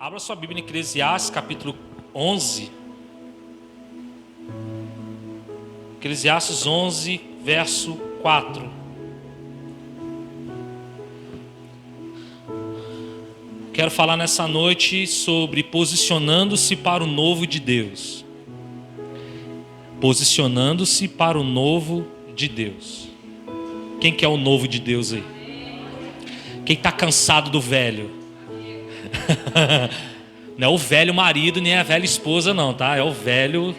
Abra sua Bíblia em Eclesiastes, capítulo 11. Eclesiastes 11, verso 4. Quero falar nessa noite sobre posicionando-se para o novo de Deus. Posicionando-se para o novo de Deus. Quem quer o novo de Deus aí? Quem está cansado do velho? Não é o velho marido nem a velha esposa não, tá? É o velho.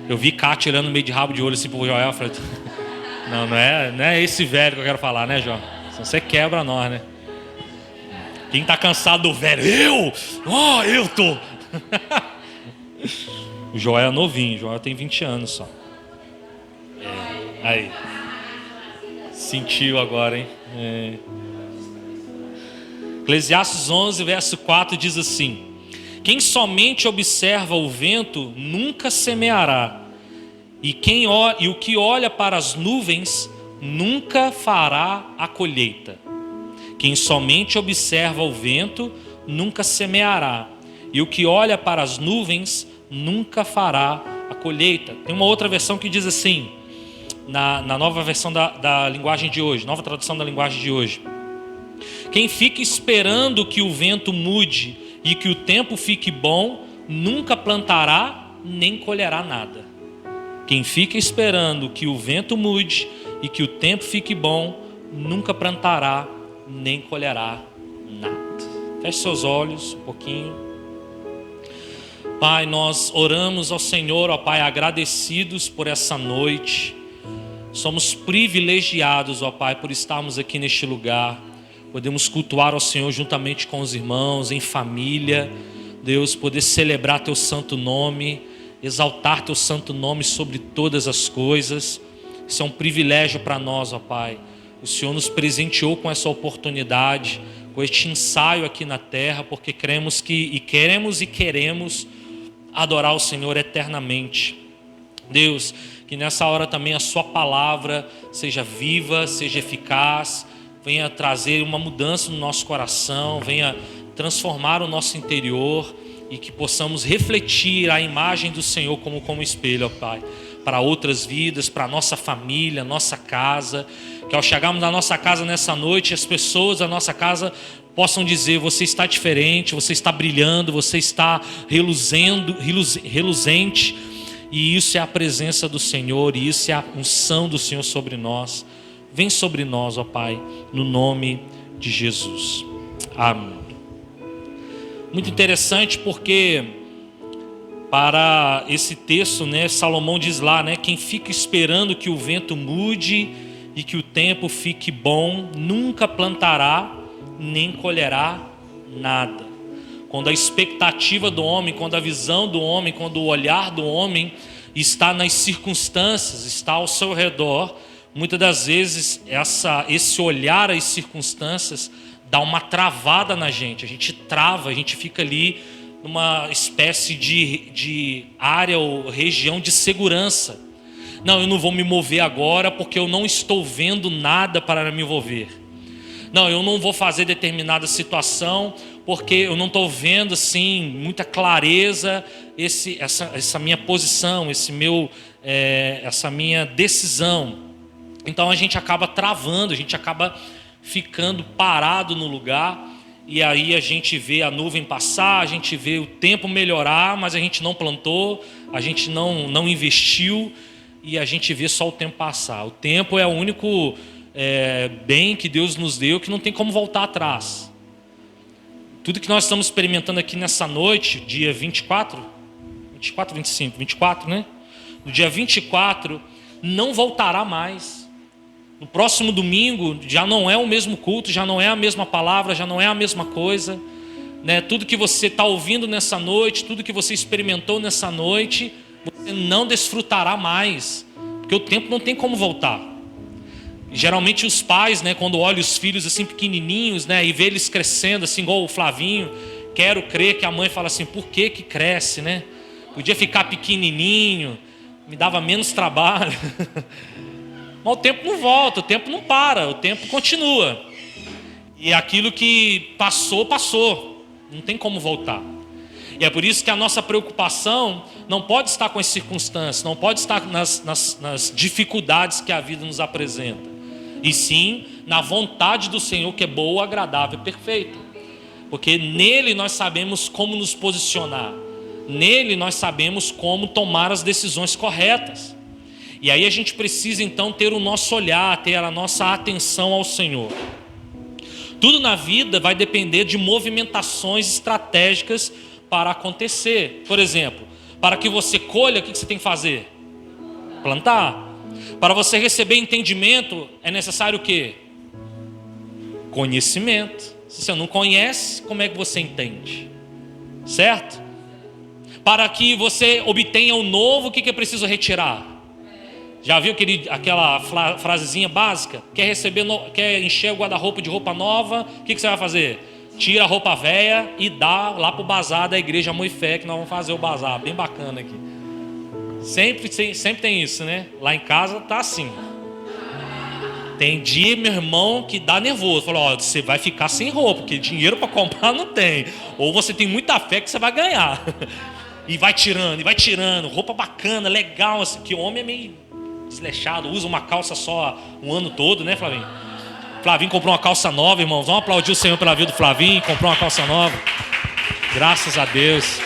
Eu vi Kátia olhando meio de rabo de olho assim pro Joel. Falei, não é esse velho que eu quero falar, né, João? Senão você quebra nós, né? Quem tá cansado do velho? Eu tô. O Joel é novinho, o Joel tem 20 anos só. Aí. Sentiu agora, hein? Eclesiastes 11, verso 4 diz assim: quem somente observa o vento nunca semeará, e o que olha para as nuvens nunca fará a colheita. Quem somente observa o vento nunca semeará, e o que olha para as nuvens nunca fará a colheita. Tem uma outra versão que diz assim, na nova versão da linguagem de hoje, nova tradução da linguagem de hoje: quem fica esperando que o vento mude e que o tempo fique bom, nunca plantará nem colherá nada. Quem fica esperando que o vento mude e que o tempo fique bom, nunca plantará nem colherá nada. Feche seus olhos um pouquinho. Pai, nós oramos ao Senhor, ó Pai, agradecidos por essa noite. Somos privilegiados, ó Pai, por estarmos aqui neste lugar. Podemos cultuar ao Senhor juntamente com os irmãos, em família. Deus, poder celebrar Teu santo nome, exaltar Teu santo nome sobre todas as coisas. Isso é um privilégio para nós, ó Pai. O Senhor nos presenteou com essa oportunidade, com este ensaio aqui na terra, porque queremos adorar o Senhor eternamente. Deus, que nessa hora também a Sua palavra seja viva, seja eficaz, venha trazer uma mudança no nosso coração, venha transformar o nosso interior e que possamos refletir a imagem do Senhor como espelho, ó Pai, para outras vidas, para a nossa família, nossa casa. Que ao chegarmos na nossa casa nessa noite, as pessoas da nossa casa possam dizer: você está diferente, você está brilhando, você está reluzente. E isso é a presença do Senhor, e isso é a unção do Senhor sobre nós. Vem sobre nós, ó Pai, no nome de Jesus. Amém. Muito interessante porque para esse texto, né, Salomão diz lá, né, quem fica esperando que o vento mude e que o tempo fique bom, nunca plantará nem colherá nada. Quando a expectativa do homem, quando a visão do homem, quando o olhar do homem está nas circunstâncias, está ao seu redor, muitas das vezes esse olhar às circunstâncias dá uma travada na gente. A gente trava, a gente fica ali numa espécie de área ou região de segurança. Não, eu não vou me mover agora porque eu não estou vendo nada para me mover. Não, eu não vou fazer determinada situação porque eu não estou vendo assim muita clareza essa minha posição, essa minha decisão. Então a gente acaba travando, a gente acaba ficando parado no lugar, e aí a gente vê a nuvem passar, a gente vê o tempo melhorar, mas a gente não plantou, a gente não investiu, e a gente vê só o tempo passar. O tempo é o único bem que Deus nos deu que não tem como voltar atrás. Tudo que nós estamos experimentando aqui nessa noite, dia 24, né? No dia 24, não voltará mais. No próximo domingo já não é o mesmo culto, já não é a mesma palavra, já não é a mesma coisa, né? Tudo que você está ouvindo nessa noite, tudo que você experimentou nessa noite, você não desfrutará mais, porque o tempo não tem como voltar. Geralmente os pais, né, quando olham os filhos assim pequenininhos, né, e vê eles crescendo assim igual o Flavinho, quero crer que a mãe fala assim: por que cresce, né? Podia ficar pequenininho, me dava menos trabalho. Mas o tempo não volta, o tempo não para, o tempo continua. E aquilo que passou, Não tem como voltar. E é por isso que a nossa preocupação não pode estar com as circunstâncias, não pode estar nas dificuldades que a vida nos apresenta, e sim na vontade do Senhor, que é boa, agradável e perfeita. Porque nele nós sabemos como nos posicionar, nele nós sabemos como tomar as decisões corretas. E aí a gente precisa então ter o nosso olhar, ter a nossa atenção ao Senhor. Tudo na vida vai depender de movimentações estratégicas para acontecer. Por exemplo, para que você colha, o que você tem que fazer? Plantar. Para você receber entendimento, é necessário o quê? Conhecimento. Se você não conhece, como é que você entende? Certo? Para que você obtenha o novo, o que é preciso retirar? Já viu aquela frasezinha básica? Quer encher o guarda-roupa de roupa nova, o que você vai fazer? Tira a roupa velha e dá lá para o bazar da igreja Amor e Fé, que nós vamos fazer o bazar, bem bacana aqui. Sempre tem isso, né? Lá em casa tá assim. Tem dia, meu irmão, que dá nervoso. Falou, ó, você vai ficar sem roupa, porque dinheiro para comprar não tem. Ou você tem muita fé que você vai ganhar. E vai tirando. Roupa bacana, legal, assim, que o homem é meio desleixado, usa uma calça só um ano todo, né, Flavinho? Flavinho comprou uma calça nova, irmãos. Vamos aplaudir o Senhor pela vida do Flavinho. Comprou uma calça nova. Graças a Deus.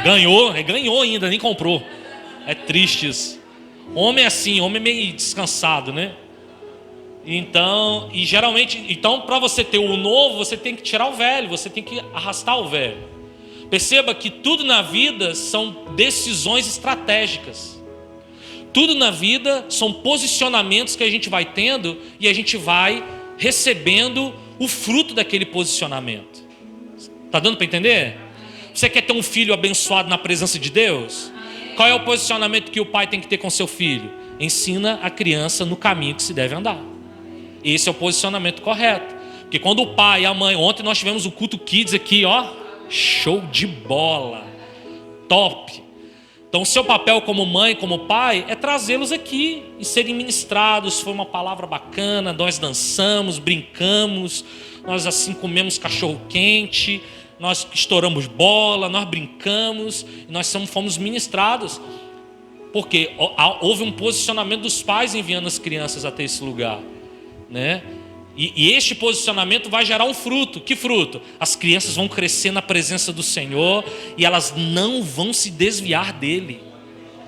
Ganhou ainda, nem comprou. É triste isso. Homem é assim, homem é meio descansado, né? Então, para você ter o novo, você tem que tirar o velho, você tem que arrastar o velho. Perceba que tudo na vida são decisões estratégicas. Tudo na vida são posicionamentos que a gente vai tendo e a gente vai recebendo o fruto daquele posicionamento. Está dando para entender? Você quer ter um filho abençoado na presença de Deus? Qual é o posicionamento que o pai tem que ter com seu filho? Ensina a criança no caminho que se deve andar. Esse é o posicionamento correto. Porque quando o pai e a mãe... Ontem nós tivemos o culto Kids aqui, ó. Show de bola. Top. Então o seu papel como mãe, como pai, é trazê-los aqui e serem ministrados. Foi uma palavra bacana, nós dançamos, brincamos, nós assim comemos cachorro quente, nós estouramos bola, nós brincamos, e nós fomos ministrados. Porque houve um posicionamento dos pais enviando as crianças até esse lugar, né? E este posicionamento vai gerar um fruto. Que fruto? As crianças vão crescer na presença do Senhor e elas não vão se desviar dele.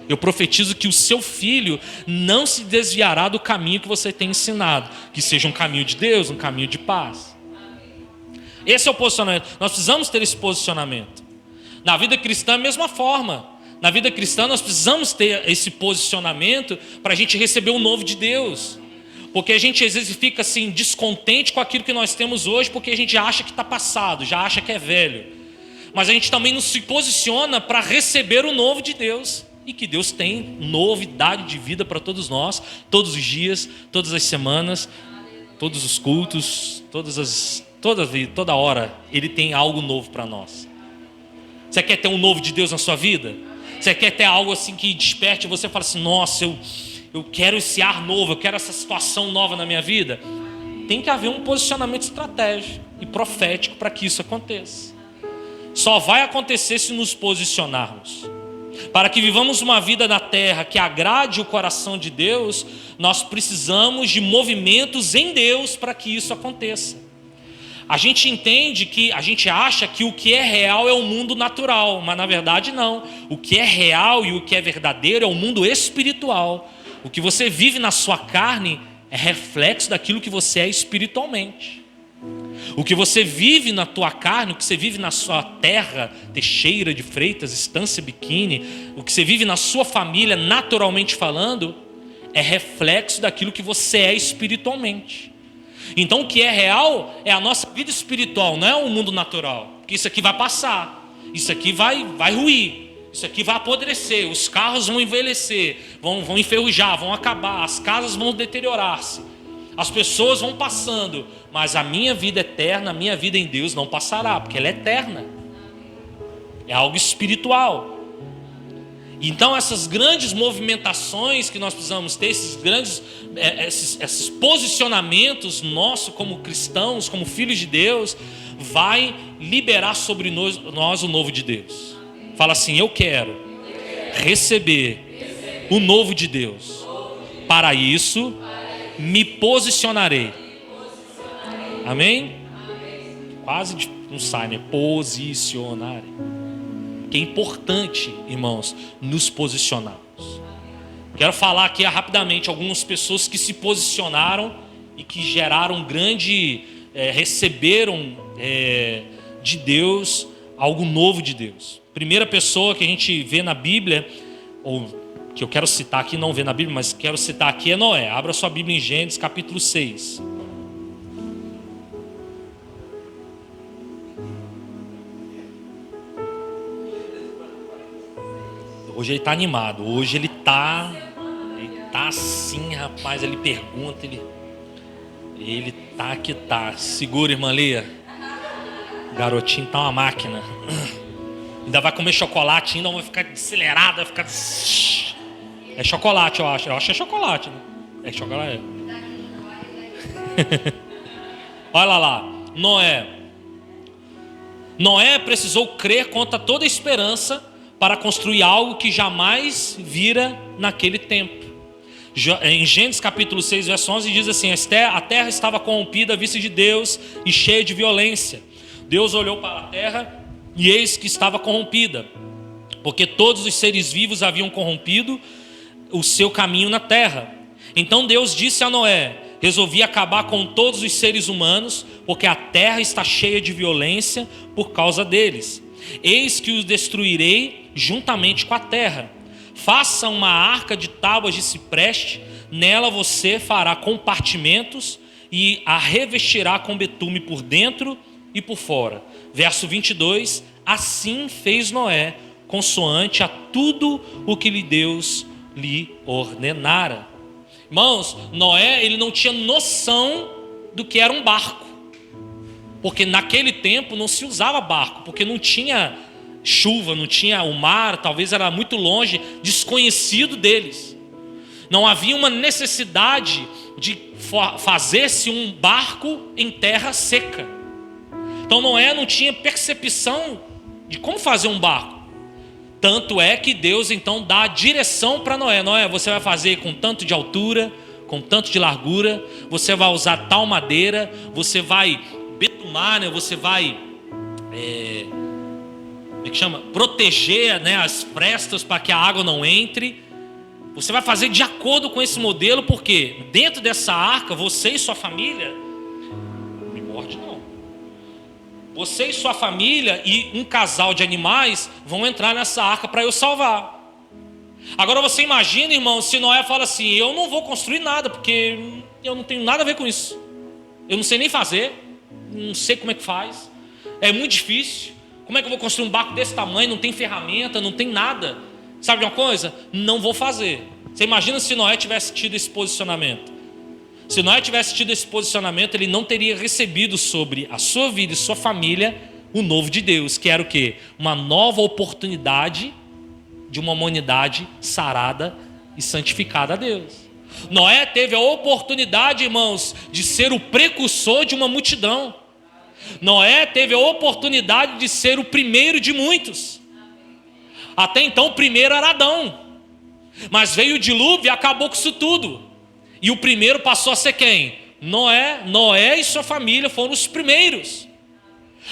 Eu profetizo que o seu filho não se desviará do caminho que você tem ensinado, que seja um caminho de Deus, um caminho de paz. Esse é o posicionamento. Nós precisamos ter esse posicionamento. Na vida cristã, a mesma forma. Na vida cristã, nós precisamos ter esse posicionamento para a gente receber o novo de Deus. Porque a gente às vezes fica assim descontente com aquilo que nós temos hoje, porque a gente acha que está passado, já acha que é velho. Mas a gente também não se posiciona para receber o novo de Deus. E que Deus tem novidade de vida para todos nós, todos os dias, todas as semanas, todos os cultos, toda hora Ele tem algo novo para nós. Você quer ter um novo de Deus na sua vida? Você quer ter algo assim que desperte você e fala assim, nossa, eu quero esse ar novo, eu quero essa situação nova na minha vida? Tem que haver um posicionamento estratégico e profético para que isso aconteça. Só vai acontecer se nos posicionarmos. Para que vivamos uma vida na terra que agrade o coração de Deus, nós precisamos de movimentos em Deus para que isso aconteça. A gente entende que, a gente acha que o que é real é o mundo natural, mas na verdade não. O que é real e o que é verdadeiro é o mundo espiritual. O que você vive na sua carne é reflexo daquilo que você é espiritualmente. O que você vive na tua carne, o que você vive na sua terra, Teixeira de Freitas, Estância Biquíni, o que você vive na sua família, naturalmente falando, é reflexo daquilo que você é espiritualmente. Então o que é real é a nossa vida espiritual, não é o mundo natural. Porque isso aqui vai passar, isso aqui vai ruir. Isso aqui vai apodrecer, os carros vão envelhecer, vão enferrujar, vão acabar, as casas vão deteriorar-se, as pessoas vão passando, mas a minha vida eterna, a minha vida em Deus não passará, porque ela é eterna, é algo espiritual. Então essas grandes movimentações que nós precisamos ter, esses posicionamentos nossos como cristãos, como filhos de Deus, vai liberar sobre nós o novo de Deus. Fala assim: eu quero receber o novo de Deus. Para isso, me posicionarei. Amém? Quase não sai, né? Posicionarei. Que é importante, irmãos, nos posicionarmos. Quero falar aqui rapidamente algumas pessoas que se posicionaram e que geraram receberam de Deus algo novo de Deus. Primeira pessoa que a gente vê na Bíblia, ou que eu quero citar aqui, não vê na Bíblia, mas quero citar aqui, é Noé. Abra sua Bíblia em Gênesis capítulo 6. Hoje ele está animado, hoje ele tá assim, rapaz. Ele pergunta, ele tá que tá. Segura, irmã Lia. O garotinho tá uma máquina. Ainda vai comer chocolate, ainda vai ficar acelerado, vai ficar... É chocolate, eu acho. Eu acho que é chocolate, né? É chocolate. Olha lá. Noé precisou crer contra toda esperança para construir algo que jamais vira naquele tempo. Em Gênesis capítulo 6, verso 11, diz assim: a terra estava corrompida à vista de Deus e cheia de violência. Deus olhou para a terra e eis que estava corrompida, porque todos os seres vivos haviam corrompido o seu caminho na terra. Então Deus disse a Noé: resolvi acabar com todos os seres humanos, porque a terra está cheia de violência por causa deles. Eis que os destruirei juntamente com a terra. Faça uma arca de tábuas de cipreste, nela você fará compartimentos e a revestirá com betume por dentro e por fora. Verso 22, assim fez Noé, consoante a tudo o que Deus lhe ordenara. Irmãos, Noé, ele não tinha noção do que era um barco, porque naquele tempo não se usava barco, porque não tinha chuva, não tinha o mar, talvez era muito longe, desconhecido deles. Não havia uma necessidade de fazer-se um barco em terra seca. Então Noé não tinha percepção de como fazer um barco. Tanto é que Deus então dá a direção para Noé. Noé, você vai fazer com tanto de altura, com tanto de largura, você vai usar tal madeira, você vai betumar, né? Você vai proteger, né, as frestas para que a água não entre. Você vai fazer de acordo com esse modelo, porque dentro dessa arca, você e sua família, não me morde não, você e sua família e um casal de animais vão entrar nessa arca para eu salvar. Agora você imagina, irmão, se Noé fala assim: eu não vou construir nada, porque eu não tenho nada a ver com isso, eu não sei nem fazer, não sei como é que faz, é muito difícil. Como é que eu vou construir um barco desse tamanho? Não tem ferramenta, não tem nada. Sabe de uma coisa? Não vou fazer. Você imagina se Noé tivesse tido esse posicionamento? Se Noé tivesse tido esse posicionamento, ele não teria recebido sobre a sua vida e sua família o novo de Deus, que era o quê? Uma nova oportunidade de uma humanidade sarada e santificada a Deus. Noé teve a oportunidade, irmãos, de ser o precursor de uma multidão. Noé teve a oportunidade de ser o primeiro de muitos. Até então o primeiro era Adão, mas veio o dilúvio e acabou com isso tudo. E o primeiro passou a ser quem? Noé e sua família foram os primeiros.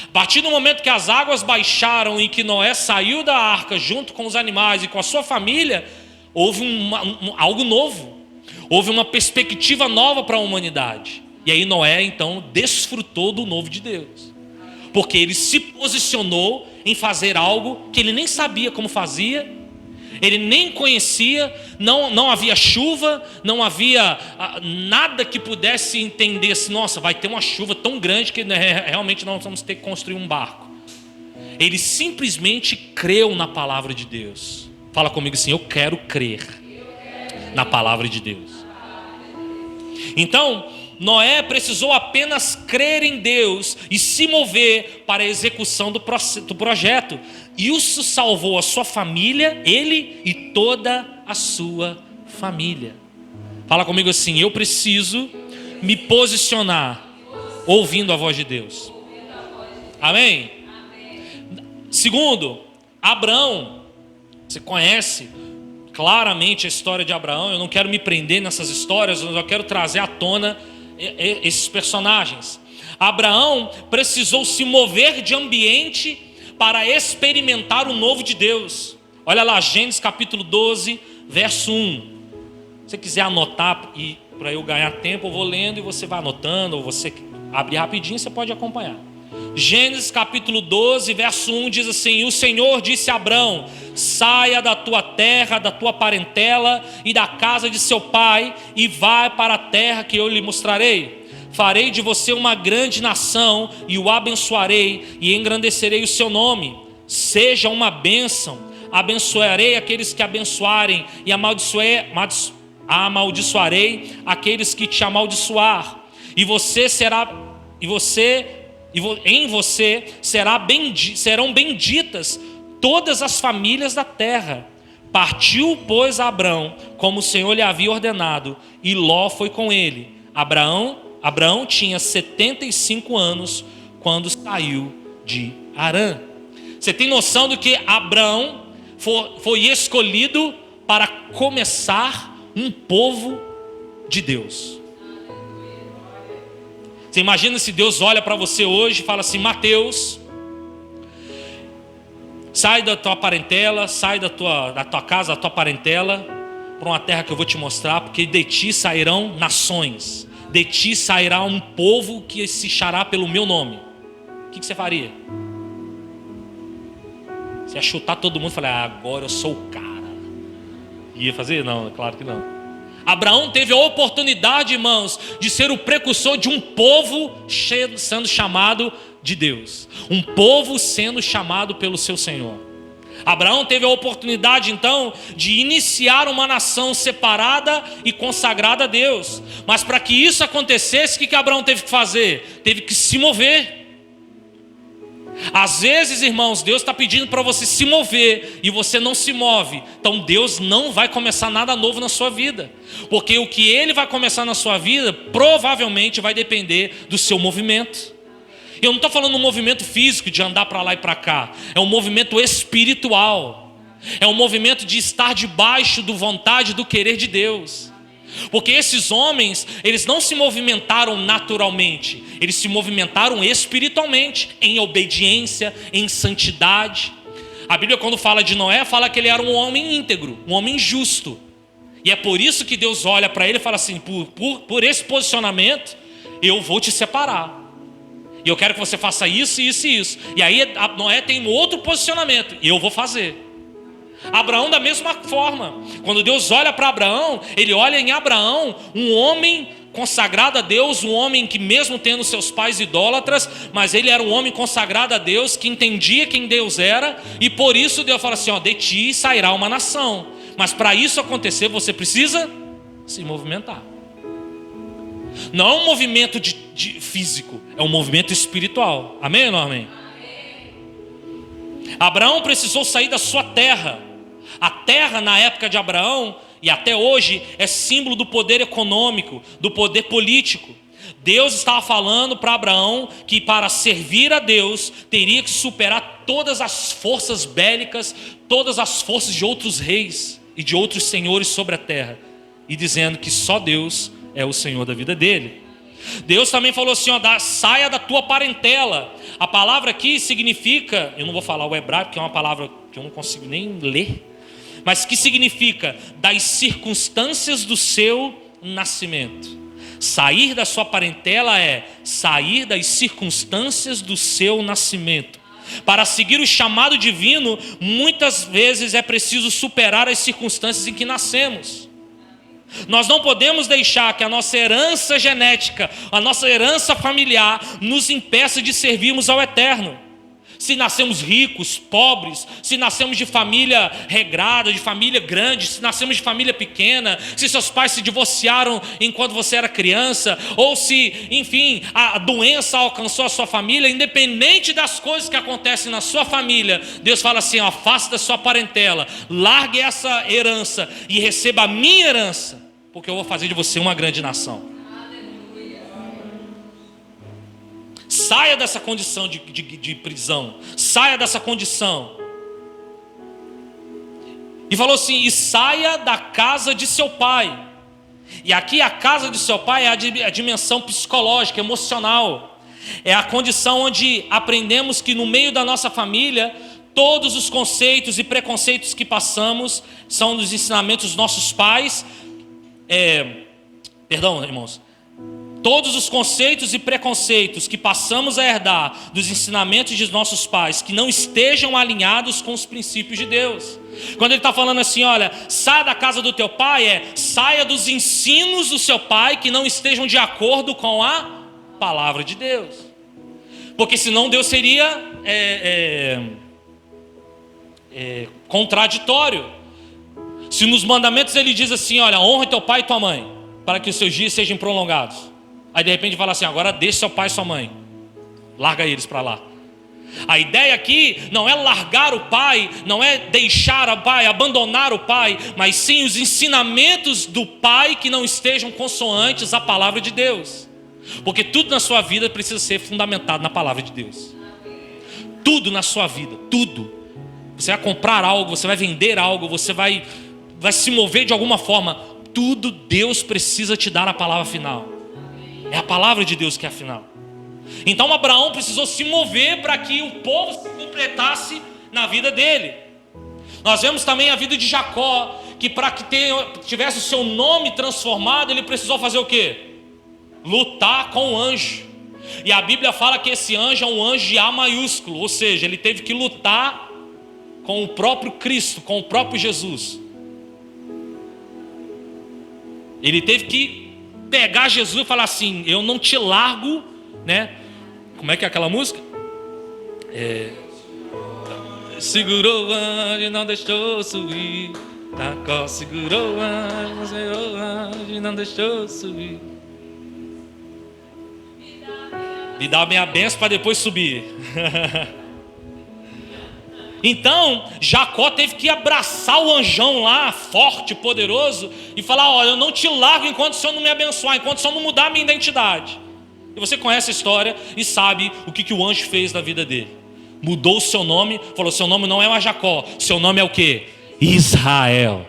A partir do momento que as águas baixaram e que Noé saiu da arca junto com os animais e com a sua família, houve algo novo. Houve uma perspectiva nova para a humanidade. E aí Noé então desfrutou do novo de Deus, porque ele se posicionou em fazer algo que ele nem sabia como fazia, ele nem conhecia, não havia chuva, não havia nada que pudesse entender assim: nossa, vai ter uma chuva tão grande que realmente nós vamos ter que construir um barco. Ele simplesmente creu na palavra de Deus. Fala comigo assim: eu quero crer na palavra de Deus. Então Noé precisou apenas crer em Deus e se mover para a execução do projeto. E isso salvou a sua família, ele e toda a sua família. Fala comigo assim: eu preciso me posicionar ouvindo a voz de Deus. Amém? Segundo, Abraão. Você conhece claramente a história de Abraão. Eu não quero me prender nessas histórias, eu só quero trazer à tona esses personagens. Abraão precisou se mover de ambiente para experimentar o novo de Deus. Olha lá, Gênesis capítulo 12, verso 1. Se você quiser anotar, e para eu ganhar tempo, eu vou lendo e você vai anotando, ou você abrir rapidinho, você pode acompanhar. Gênesis capítulo 12, verso 1 diz assim: o Senhor disse a Abrão: saia da tua terra, da tua parentela e da casa de seu pai, e vai para a terra que eu lhe mostrarei. Farei de você uma grande nação, e o abençoarei, e engrandecerei o seu nome. Seja uma bênção. Abençoarei aqueles que abençoarem, e amaldiçoarei aqueles que te amaldiçoar. Em você serão benditas todas as famílias da terra. Partiu, pois, Abrão, como o Senhor lhe havia ordenado, e Ló foi com ele. Abraão tinha 75 anos quando saiu de Harã. Você tem noção do que Abraão foi escolhido para começar um povo de Deus? Você imagina se Deus olha para você hoje e fala assim: Mateus, sai da tua parentela, sai da tua casa, da tua parentela, para uma terra que eu vou te mostrar, porque de ti sairão nações, de ti sairá um povo que se chará pelo meu nome. O que você faria? Você ia chutar todo mundo e falar: agora eu sou o cara. Ia fazer? Não, claro que não. Abraão teve a oportunidade, irmãos, de ser o precursor de um povo sendo chamado de Deus, um povo sendo chamado pelo seu Senhor. Abraão teve a oportunidade então de iniciar uma nação separada e consagrada a Deus. Mas para que isso acontecesse, o que Abraão teve que fazer? Teve que se mover. Às vezes, irmãos, Deus está pedindo para você se mover e você não se move. Então Deus não vai começar nada novo na sua vida, porque o que Ele vai começar na sua vida provavelmente vai depender do seu movimento. Eu não estou falando um movimento físico de andar para lá e para cá. É um movimento espiritual. É um movimento de estar debaixo da vontade, do querer de Deus. Porque esses homens, eles não se movimentaram naturalmente, eles se movimentaram espiritualmente, em obediência, em santidade. A Bíblia, quando fala de Noé, fala que ele era um homem íntegro, um homem justo. E é por isso que Deus olha para ele e fala assim: por esse posicionamento, eu vou te separar. E eu quero que você faça isso, isso e isso. E aí Noé tem um outro posicionamento, e eu vou fazer. Abraão da mesma forma. Quando Deus olha para Abraão, Ele olha em Abraão um homem consagrado a Deus, um homem que mesmo tendo seus pais idólatras, mas ele era um homem consagrado a Deus, que entendia quem Deus era, e por isso Deus fala assim: de ti sairá uma nação. Mas para isso acontecer, você precisa se movimentar. Não é um movimento de físico, é um movimento espiritual. Amém ou não amém? Abraão precisou sair da sua terra. A terra na época de Abraão e até hoje é símbolo do poder econômico, do poder político. Deus estava falando para Abraão que para servir a Deus teria que superar todas as forças bélicas, todas as forças de outros reis e de outros senhores sobre a terra, e dizendo que só Deus é o Senhor da vida dele. Deus também falou assim: saia da tua parentela. A palavra aqui significa, eu não vou falar o hebraico, porque é uma palavra que eu não consigo nem ler, mas que significa das circunstâncias do seu nascimento. Sair da sua parentela é sair das circunstâncias do seu nascimento. Para seguir o chamado divino, muitas vezes é preciso superar as circunstâncias em que nascemos. Nós não podemos deixar que a nossa herança genética, a nossa herança familiar, nos impeça de servirmos ao Eterno. Se nascemos ricos, pobres, se nascemos de família regrada, de família grande, se nascemos de família pequena, se seus pais se divorciaram enquanto você era criança, ou se, enfim, a doença alcançou a sua família, independente das coisas que acontecem na sua família, Deus fala assim: afasta da sua parentela, largue essa herança e receba a minha herança, porque eu vou fazer de você uma grande nação. Saia dessa condição de prisão. Saia dessa condição. E falou assim: e saia da casa de seu pai. E aqui a casa de seu pai é a dimensão psicológica, emocional. É a condição onde aprendemos que no meio da nossa família, todos os conceitos e preconceitos que passamos são dos ensinamentos dos nossos pais. Perdão, irmãos. Todos os conceitos e preconceitos que passamos a herdar dos ensinamentos de nossos pais que não estejam alinhados com os princípios de Deus. Quando ele está falando assim, olha, saia da casa do teu pai, saia dos ensinos do seu pai que não estejam de acordo com a palavra de Deus. Porque senão Deus seria contraditório. Se nos mandamentos ele diz assim, olha, honra teu pai e tua mãe, para que os seus dias sejam prolongados. Aí de repente fala assim, agora deixa seu pai e sua mãe, larga eles para lá. A ideia aqui não é largar o pai, não é deixar o pai, abandonar o pai, mas sim os ensinamentos do pai que não estejam consoantes à palavra de Deus. Porque tudo na sua vida precisa ser fundamentado na palavra de Deus. Tudo na sua vida, tudo. Você vai comprar algo, você vai vender algo, você vai se mover de alguma forma. Tudo Deus precisa te dar a palavra final. É a palavra de Deus que é a final. Então Abraão precisou se mover para que o povo se completasse na vida dele. Nós vemos também a vida de Jacó, que para que tivesse o seu nome transformado, ele precisou fazer o quê? Lutar com o anjo. E a Bíblia fala que esse anjo é um anjo de A maiúsculo, ou seja, ele teve que lutar com o próprio Cristo, com o próprio Jesus. Ele teve que pegar Jesus e falar assim, eu não te largo, né? Como é que é aquela música? Segurou o anjo e não deixou subir. Jacó segurou o anjo e não deixou subir. Me dá a minha bênção para depois subir. Então, Jacó teve que abraçar o anjão lá, forte, poderoso, e falar, olha, eu não te largo enquanto o Senhor não me abençoar, enquanto o Senhor não mudar a minha identidade. E você conhece a história e sabe o que o anjo fez na vida dele. Mudou o seu nome, falou, seu nome não é mais Jacó, seu nome é o quê? Israel.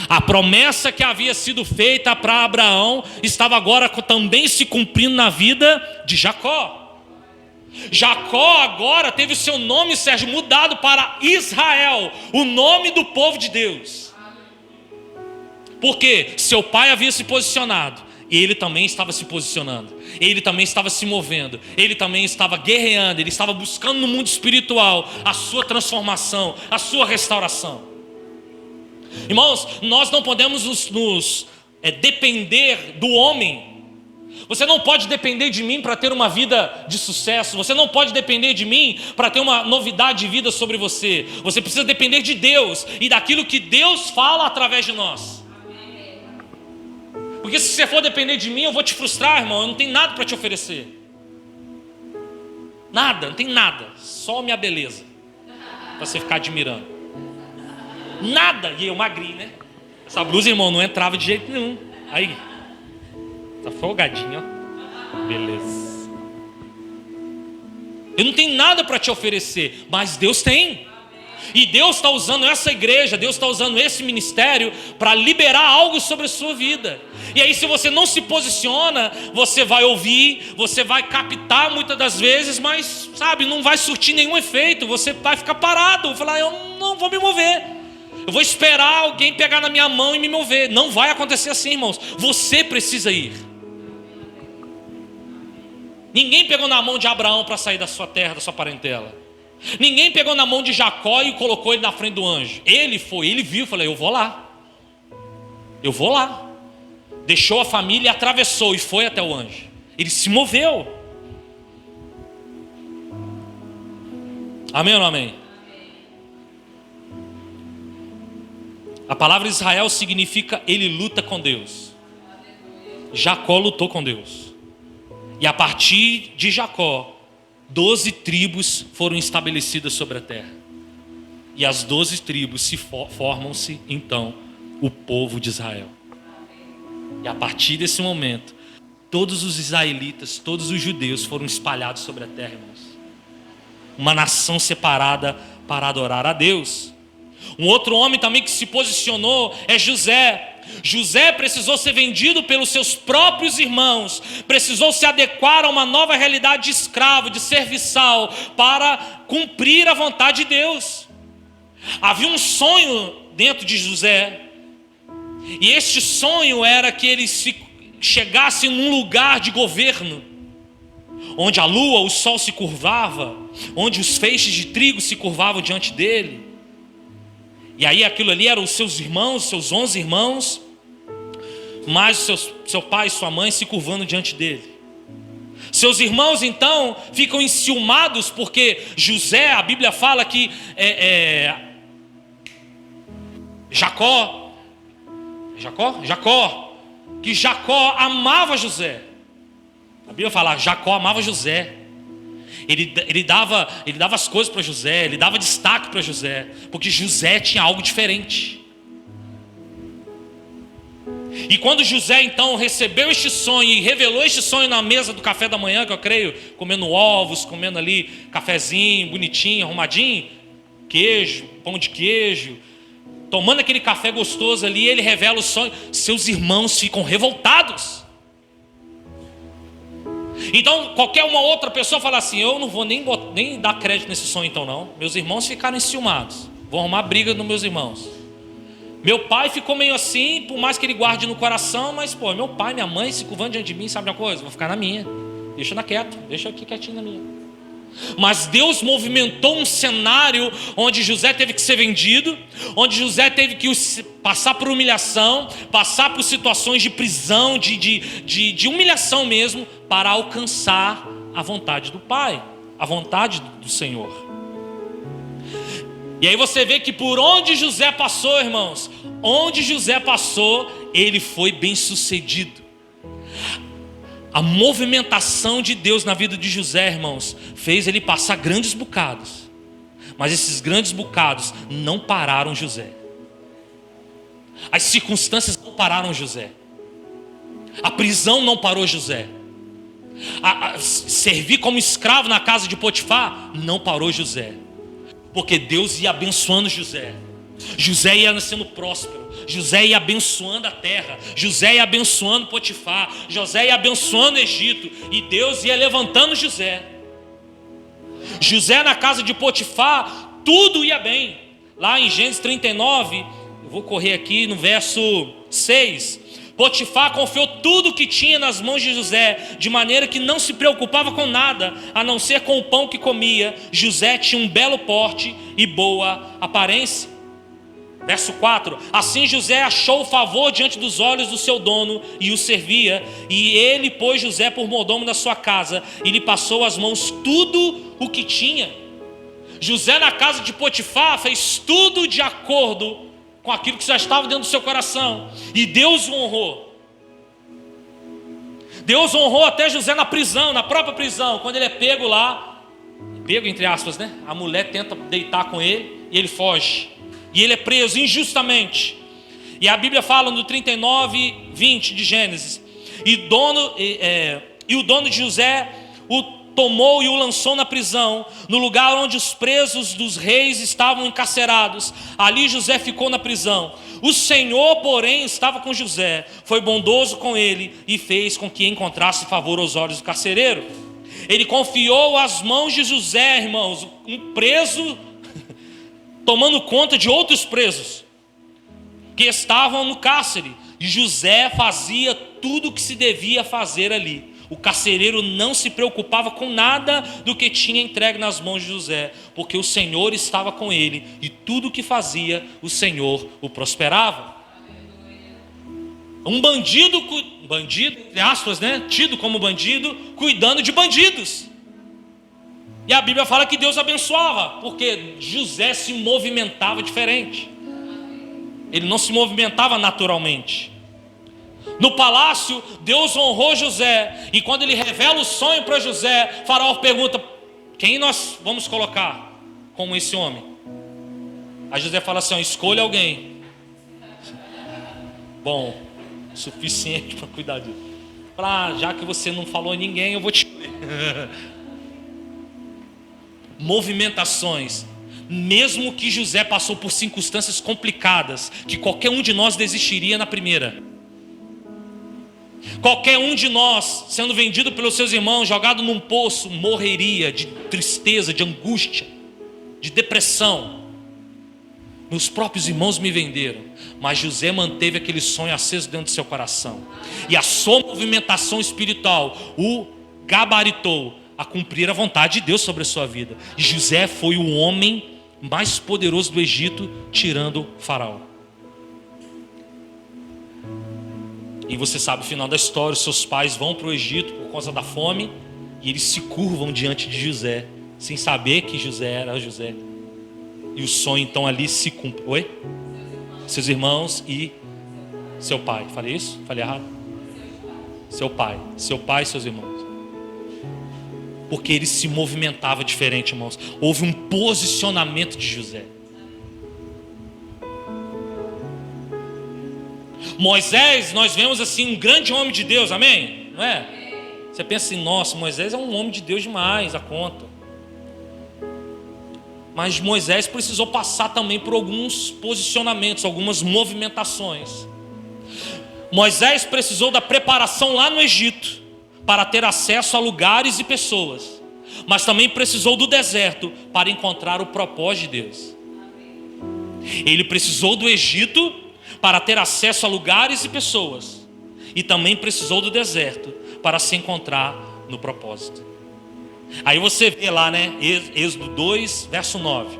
A promessa que havia sido feita para Abraão estava agora também se cumprindo na vida de Jacó. Jacó agora teve o seu nome, Sérgio, mudado para Israel, o nome do povo de Deus. Porque seu pai havia se posicionado, e ele também estava se posicionando, ele também estava se movendo, ele também estava guerreando, ele estava buscando no mundo espiritual a sua transformação, a sua restauração. Irmãos, nós não podemos nos depender do homem. Você não pode depender de mim para ter uma vida de sucesso. Você não pode depender de mim para ter uma novidade de vida sobre você. Você precisa depender de Deus e daquilo que Deus fala através de nós. Porque se você for depender de mim, eu vou te frustrar, irmão. Eu não tenho nada para te oferecer. Nada, não tem nada. Só minha beleza para você ficar admirando. Nada. E eu magrinho, né? Essa blusa, irmão, não entrava de jeito nenhum. Aí, tá folgadinho, ó. Beleza. Eu não tenho nada para te oferecer, mas Deus tem. E Deus está usando essa igreja, Deus está usando esse ministério para liberar algo sobre a sua vida. E aí, se você não se posiciona, você vai ouvir, você vai captar muitas das vezes, mas, sabe, não vai surtir nenhum efeito. Você vai ficar parado, vai falar, eu não vou me mover. Eu vou esperar alguém pegar na minha mão e me mover. Não vai acontecer assim, irmãos. Você precisa ir. Ninguém pegou na mão de Abraão para sair da sua terra, da sua parentela. Ninguém pegou na mão de Jacó e colocou ele na frente do anjo. Ele foi, ele viu, falou, eu vou lá. Eu vou lá. Deixou a família e atravessou e foi até o anjo. Ele se moveu. Amém ou não amém? A palavra Israel significa ele luta com Deus. Jacó lutou com Deus. E a partir de Jacó, 12 tribos foram estabelecidas sobre a terra. E as 12 tribos formam-se então o povo de Israel. E a partir desse momento, todos os israelitas, todos os judeus foram espalhados sobre a terra, irmãos. Uma nação separada para adorar a Deus. Um outro homem também que se posicionou é José. José precisou ser vendido pelos seus próprios irmãos, precisou se adequar a uma nova realidade de escravo, de serviçal, para cumprir a vontade de Deus. Havia um sonho dentro de José, e este sonho era que ele chegasse num lugar de governo, onde a lua, o sol se curvava, onde os feixes de trigo se curvavam diante dele. E aí aquilo ali eram os seus irmãos, seus 11 irmãos, mais seu pai e sua mãe se curvando diante dele. Seus irmãos então ficam enciumados porque José, a Bíblia fala que Jacó, que Jacó amava José. A Bíblia fala, Jacó amava José. Ele dava as coisas para José, ele dava destaque para José, porque José tinha algo diferente. E quando José então recebeu este sonho e revelou este sonho na mesa do café da manhã, que eu creio, comendo ovos, comendo ali cafezinho, bonitinho, arrumadinho, queijo, pão de queijo, tomando aquele café gostoso ali, ele revela o sonho. Seus irmãos ficam revoltados. Então qualquer uma outra pessoa fala assim, eu não vou nem dar crédito nesse sonho então não. Meus irmãos ficaram enciumados, vou arrumar briga nos meus irmãos. Meu pai ficou meio assim, por mais que ele guarde no coração, mas meu pai, minha mãe se curvando diante de mim, sabe uma coisa? Vou ficar na minha, deixa na quieto, deixa aqui quietinho na minha. Mas Deus movimentou um cenário onde José teve que ser vendido, onde José teve que passar por humilhação, passar por situações de prisão, de humilhação mesmo, para alcançar a vontade do Pai, a vontade do Senhor. E aí você vê que por onde José passou, irmãos, onde José passou, ele foi bem sucedido. A movimentação de Deus na vida de José, irmãos, fez ele passar grandes bocados. Mas esses grandes bocados não pararam José. As circunstâncias não pararam José. A prisão não parou José. Servir como escravo na casa de Potifar não parou José. Porque Deus ia abençoando José. José ia sendo próspero. José ia abençoando a terra, José ia abençoando Potifar, José ia abençoando o Egito, e Deus ia levantando José. José na casa de Potifar, tudo ia bem. Lá em Gênesis 39, eu vou correr aqui no verso 6. Potifar confiou tudo o que tinha nas mãos de José, de maneira que não se preocupava com nada, a não ser com o pão que comia. José tinha um belo porte e boa aparência. Verso 4, assim José achou favor diante dos olhos do seu dono e o servia, e ele pôs José por mordomo da sua casa, e lhe passou às mãos tudo o que tinha. José na casa de Potifar fez tudo de acordo com aquilo que já estava dentro do seu coração, e Deus o honrou. Deus honrou até José na prisão, na própria prisão, quando ele é pego lá, pego entre aspas, né? A mulher tenta deitar com ele e ele foge. E ele é preso injustamente. E a Bíblia fala no 39, 20 de Gênesis. E o dono de José o tomou e o lançou na prisão, no lugar onde os presos dos reis estavam encarcerados. Ali José ficou na prisão. O Senhor, porém, estava com José, foi bondoso com ele e fez com que encontrasse favor aos olhos do carcereiro. Ele confiou às mãos de José, irmãos, um preso tomando conta de outros presos que estavam no cárcere. E José fazia tudo o que se devia fazer ali. O carcereiro não se preocupava com nada do que tinha entregue nas mãos de José, porque o Senhor estava com ele, e tudo o que fazia, o Senhor o prosperava. Um bandido, entre aspas, né? Tido como bandido, cuidando de bandidos. E a Bíblia fala que Deus abençoava, porque José se movimentava diferente. Ele não se movimentava naturalmente. No palácio, Deus honrou José. E quando ele revela o sonho para José, Faraó pergunta: quem nós vamos colocar como esse homem? Aí José fala assim: escolha alguém bom, suficiente para cuidar disso. Já que você não falou a ninguém, eu vou te ler. Movimentações. Mesmo que José passou por circunstâncias complicadas, que qualquer um de nós desistiria na primeira. Qualquer um de nós, sendo vendido pelos seus irmãos, jogado num poço, morreria de tristeza, de angústia, de depressão. Meus próprios irmãos me venderam, mas José manteve aquele sonho aceso dentro do seu coração. E a sua movimentação espiritual o gabaritou a cumprir a vontade de Deus sobre a sua vida. E José foi o homem mais poderoso do Egito, tirando o faraó. E você sabe o final da história: os seus pais vão para o Egito por causa da fome, e eles se curvam diante de José, sem saber que José era José. E o sonho então ali se cumpre. Oi? Seus irmãos e seu pai. Falei isso? Falei errado? Seu pai e seus irmãos. Porque ele se movimentava diferente, irmãos. Houve um posicionamento de José. Moisés, nós vemos assim um grande homem de Deus, amém? Não é? Você pensa assim: nossa, Moisés é um homem de Deus demais, a conta. Mas Moisés precisou passar também por alguns posicionamentos, algumas movimentações. Moisés precisou da preparação lá no Egito para ter acesso a lugares e pessoas, mas também precisou do deserto para encontrar o propósito de Deus. Ele precisou do Egito para ter acesso a lugares e pessoas, e também precisou do deserto para se encontrar no propósito. Aí você vê lá, né, Êxodo 2, verso 9.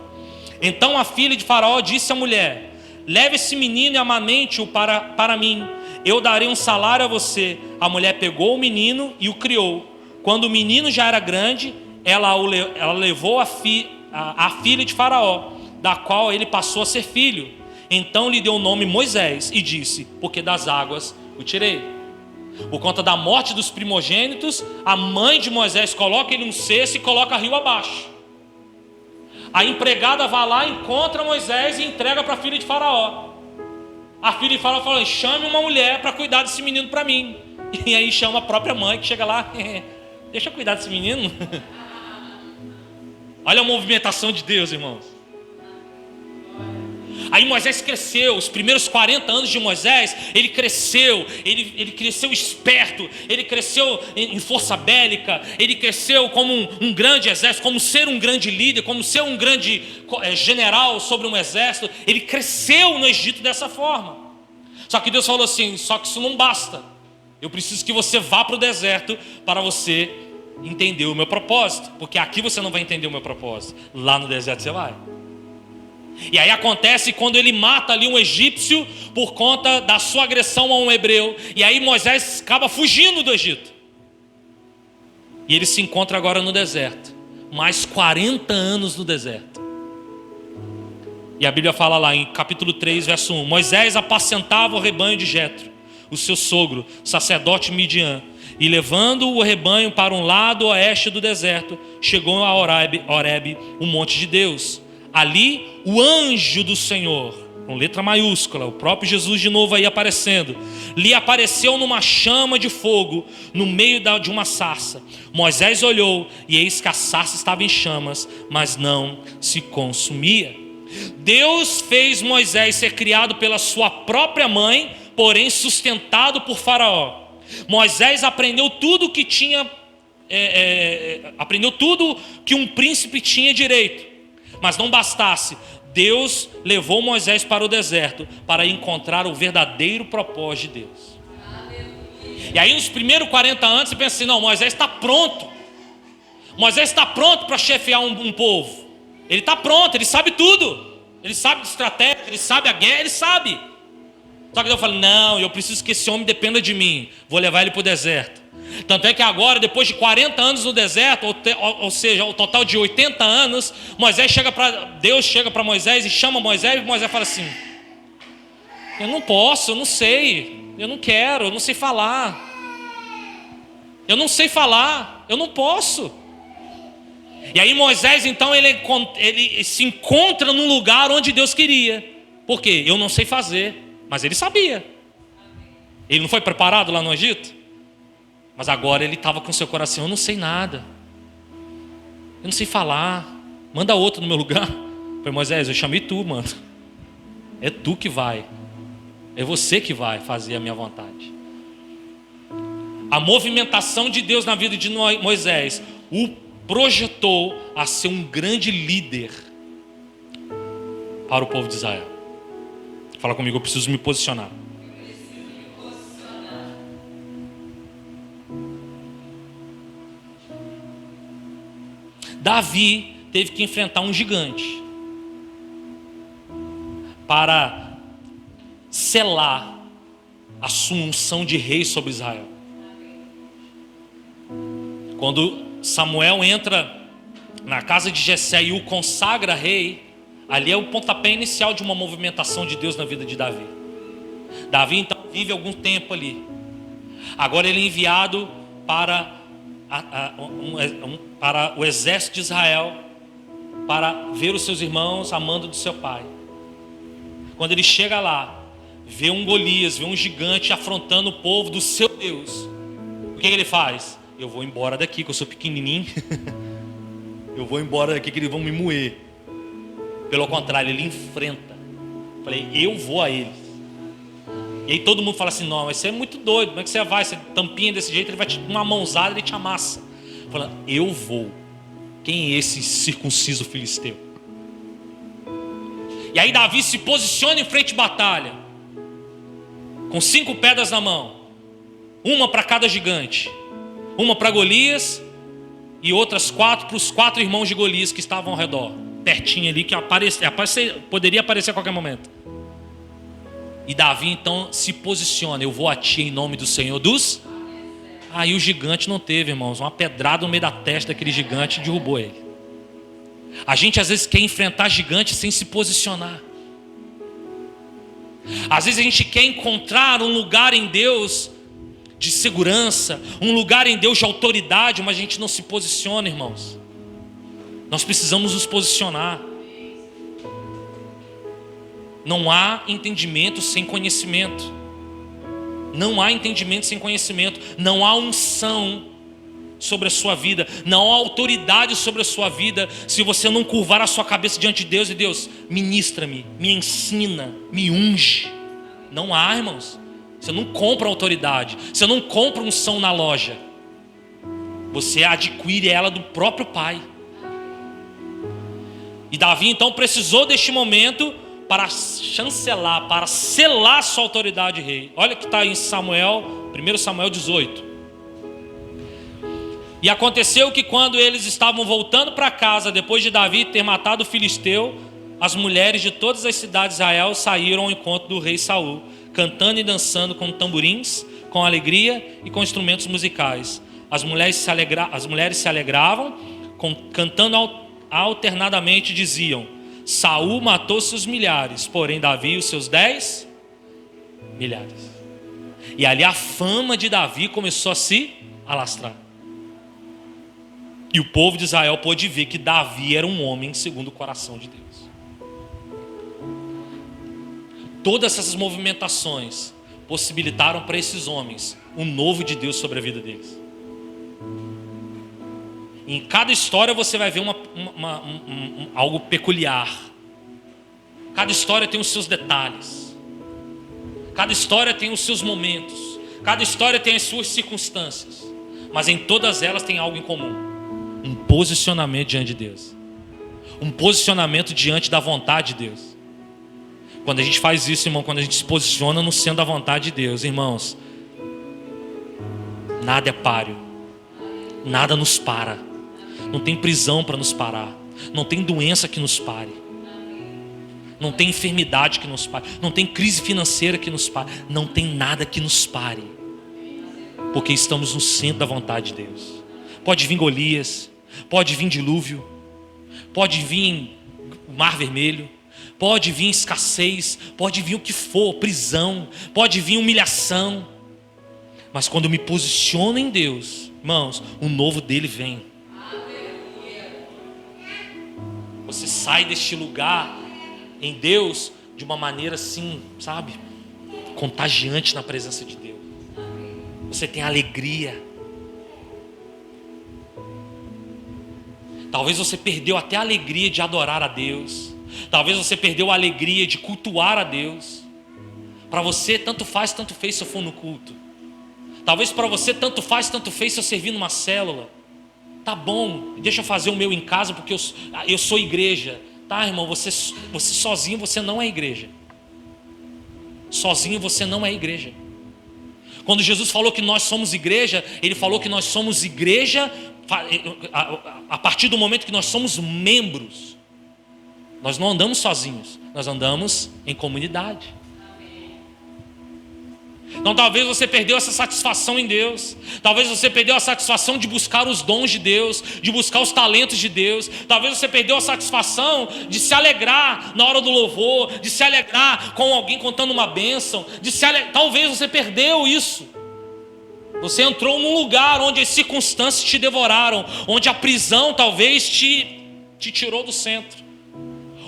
Então a filha de Faraó disse à mulher: leve esse menino e amamente-o para mim, eu darei um salário a você. A mulher pegou o menino e o criou. Quando o menino já era grande, ela levou a filha de Faraó, da qual ele passou a ser filho. Então lhe deu o nome Moisés e disse: porque das águas o tirei. Por conta da morte dos primogênitos, a mãe de Moisés coloca ele num cesto e coloca rio abaixo. A empregada vai lá, encontra Moisés e entrega para a filha de Faraó. A filha de Faraó fala: chame uma mulher para cuidar desse menino para mim. E aí chama a própria mãe, que chega lá: deixa eu cuidar desse menino. Olha a movimentação de Deus, irmãos. Aí Moisés cresceu, os primeiros 40 anos de Moisés, ele cresceu esperto, ele cresceu em força bélica, ele cresceu como um grande exército, como ser um grande líder, como ser um grande general sobre um exército. Ele cresceu no Egito dessa forma. Só que Deus falou assim: só que isso não basta, eu preciso que você vá para o deserto para você entender o meu propósito, porque aqui você não vai entender o meu propósito, lá no deserto você vai. E aí acontece quando ele mata ali um egípcio por conta da sua agressão a um hebreu. E aí Moisés acaba fugindo do Egito. E ele se encontra agora no deserto. Mais 40 anos no deserto. E a Bíblia fala lá em capítulo 3, verso 1. Moisés apacentava o rebanho de Jetro, o seu sogro, sacerdote Midian. E levando o rebanho para um lado oeste do deserto, chegou a Horebe, o monte de Deus. Ali o anjo do Senhor, com letra maiúscula, o próprio Jesus de novo aí aparecendo, lhe apareceu numa chama de fogo no meio de uma sarça. Moisés olhou e eis que a sarça estava em chamas, mas não se consumia. Deus fez Moisés ser criado pela sua própria mãe, porém sustentado por Faraó. Moisés aprendeu tudo que um príncipe tinha direito. Mas não bastasse, Deus levou Moisés para o deserto para encontrar o verdadeiro propósito de Deus. E aí nos primeiros 40 anos você pensa assim: não, Moisés está pronto. Moisés está pronto para chefiar um povo. Ele está pronto, ele sabe tudo. Ele sabe de estratégia, ele sabe a guerra, ele sabe. Só que Deus fala: não, eu preciso que esse homem dependa de mim. Vou levar ele para o deserto. Tanto é que agora, depois de 40 anos no deserto, ou seja, o total de 80 anos, Deus chega para Moisés e chama Moisés, e Moisés fala assim: eu não posso, eu não sei, eu não quero, eu não sei falar. Eu não sei falar, eu não posso. E aí Moisés então ele se encontra num lugar onde Deus queria. Por quê? Eu não sei fazer, mas ele sabia. Ele não foi preparado lá no Egito? Mas agora ele estava com seu coração: eu não sei nada, eu não sei falar, manda outro no meu lugar. Eu falei: Moisés, eu chamei tu, mano. É tu que vai, é você que vai fazer a minha vontade. A movimentação de Deus na vida de Moisés o projetou a ser um grande líder para o povo de Israel. Fala comigo: eu preciso me posicionar. Davi teve que enfrentar um gigante para selar a sua unção de rei sobre Israel. Quando Samuel entra na casa de Jessé e o consagra rei, ali é o pontapé inicial de uma movimentação de Deus na vida de Davi. Davi então vive algum tempo ali. Agora ele é enviado para o exército de Israel, para ver os seus irmãos amando do seu pai. Quando ele chega lá, vê um Golias, vê um gigante afrontando o povo do seu Deus, o que ele faz? Eu vou embora daqui, que eu sou pequenininho. Eu vou embora daqui, que eles vão me moer. Pelo contrário, ele enfrenta. Falei: eu vou a eles. E aí todo mundo fala assim: não, mas você é muito doido, como é que você vai? Você tampinha desse jeito, ele vai te dar uma mãozada, ele te amassa. Falando: eu vou. Quem é esse circunciso filisteu? E aí Davi se posiciona em frente de batalha, com 5 pedras na mão, uma para cada gigante, uma para Golias e outras 4 para os 4 irmãos de Golias que estavam ao redor, pertinho ali, que poderia aparecer a qualquer momento. E Davi então se posiciona: eu vou a ti em nome do Senhor dos... Aí o gigante não teve, irmãos, uma pedrada no meio da testa daquele gigante e derrubou ele. A gente às vezes quer enfrentar gigante sem se posicionar. Às vezes a gente quer encontrar um lugar em Deus de segurança, um lugar em Deus de autoridade, mas a gente não se posiciona, irmãos. Nós precisamos nos posicionar. Não há entendimento sem conhecimento. Não há entendimento sem conhecimento. Não há unção sobre a sua vida. Não há autoridade sobre a sua vida se você não curvar a sua cabeça diante de Deus e: Deus, ministra-me, me ensina, me unge. Não há, irmãos. Você não compra autoridade. Você não compra unção na loja. Você adquire ela do próprio Pai. E Davi então precisou deste momento para chancelar, para selar sua autoridade de rei. Olha que está em Samuel, 1 Samuel 18. E aconteceu que quando eles estavam voltando para casa, depois de Davi ter matado o filisteu, as mulheres de todas as cidades de Israel saíram ao encontro do rei Saul, cantando e dançando com tamborins, com alegria e com instrumentos musicais. As mulheres se alegravam, cantando alternadamente, diziam: Saul matou seus milhares, porém Davi os seus 10 milhares. E ali a fama de Davi começou a se alastrar. E o povo de Israel pôde ver que Davi era um homem segundo o coração de Deus. Todas essas movimentações possibilitaram para esses homens um novo de Deus sobre a vida deles. Em cada história você vai ver algo peculiar. Cada história tem os seus detalhes. Cada história tem os seus momentos. Cada história tem as suas circunstâncias. Mas em todas elas tem algo em comum: um posicionamento diante de Deus. Um posicionamento diante da vontade de Deus. Quando a gente faz isso, irmão, quando a gente se posiciona no centro da vontade de Deus, irmãos, nada é páreo. Nada nos para. Não tem prisão para nos parar. Não tem doença que nos pare. Não tem enfermidade que nos pare. Não tem crise financeira que nos pare. Não tem nada que nos pare. Porque estamos no centro da vontade de Deus. Pode vir Golias, pode vir dilúvio, pode vir mar vermelho, pode vir escassez, pode vir o que for, prisão, pode vir humilhação. Mas quando eu me posiciono em Deus, irmãos, o novo dele vem. Você sai deste lugar em Deus de uma maneira assim, sabe, contagiante na presença de Deus. Você tem alegria, Talvez você perdeu até a alegria de adorar a Deus. Talvez você perdeu a alegria de cultuar a Deus. Para você, tanto faz, tanto fez se eu for no culto. Talvez para você, tanto faz, tanto fez se eu servir numa célula. Tá bom, deixa eu fazer o meu em casa porque eu sou igreja. Tá, irmão, você sozinho você não é igreja. Sozinho você não é igreja. Quando Jesus falou que nós somos igreja, Ele falou que nós somos igreja a partir do momento que nós somos membros. Nós não andamos sozinhos, nós andamos em comunidade. Então talvez você perdeu essa satisfação em Deus. Talvez você perdeu a satisfação de buscar os dons de Deus, de buscar os talentos de Deus. Talvez você perdeu a satisfação de se alegrar na hora do louvor, de se alegrar com alguém contando uma bênção, talvez você perdeu isso. Você entrou num lugar onde as circunstâncias te devoraram, onde a prisão talvez te tirou do centro,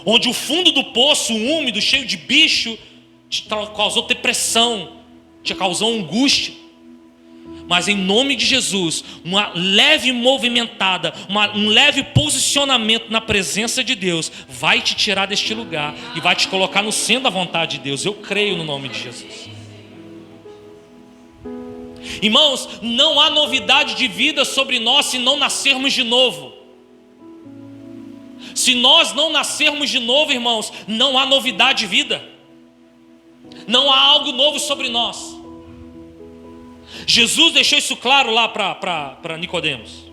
onde o fundo do poço úmido, cheio de bicho, te causou depressão, te causou angústia. Mas em nome de Jesus, uma leve movimentada, um leve posicionamento na presença de Deus vai te tirar deste lugar e vai te colocar no centro da vontade de Deus. Eu creio no nome de Jesus. Irmãos, não há novidade de vida sobre nós se não nascermos de novo. Se nós não nascermos de novo, irmãos, não há novidade de vida. Não há algo novo sobre nós. Jesus deixou isso claro lá para Nicodemos.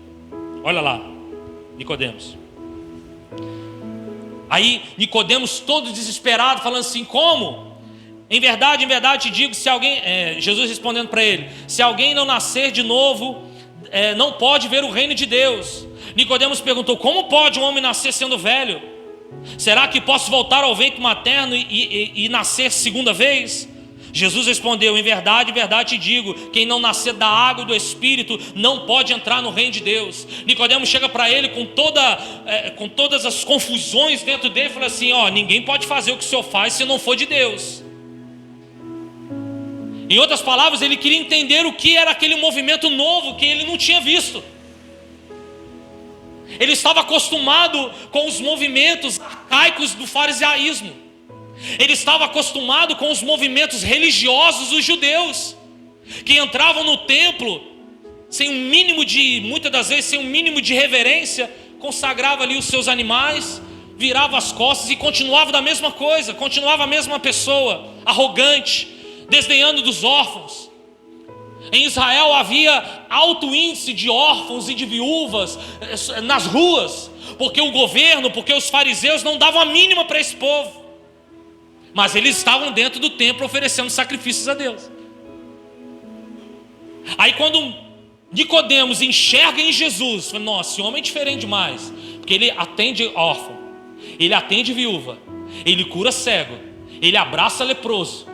Olha lá, Nicodemos. Aí Nicodemos todo desesperado, falando assim: como? Em verdade te digo, se alguém, Jesus respondendo para ele: se alguém não nascer de novo, não pode ver o reino de Deus. Nicodemos perguntou: como pode um homem nascer sendo velho? Será que posso voltar ao ventre materno e nascer segunda vez? Jesus respondeu: em verdade te digo, quem não nascer da água e do Espírito não pode entrar no reino de Deus. Nicodemos chega para ele com todas as confusões dentro dele e fala assim: ninguém pode fazer o que o Senhor faz se não for de Deus. Em outras palavras, ele queria entender o que era aquele movimento novo que ele não tinha visto. Ele estava acostumado com os movimentos arcaicos do farisaísmo. Ele estava acostumado com os movimentos religiosos dos judeus, que entravam no templo muitas das vezes sem um mínimo de reverência, consagrava ali os seus animais, virava as costas e continuava da mesma coisa, continuava a mesma pessoa, arrogante, desdenhando dos órfãos. Em Israel havia alto índice de órfãos e de viúvas nas ruas, porque o governo, porque os fariseus não davam a mínima para esse povo. Mas eles estavam dentro do templo oferecendo sacrifícios a Deus. Aí quando Nicodemos enxerga em Jesus, fala: nossa, esse homem é diferente demais, porque ele atende órfão, ele atende viúva, ele cura cego, ele abraça leproso,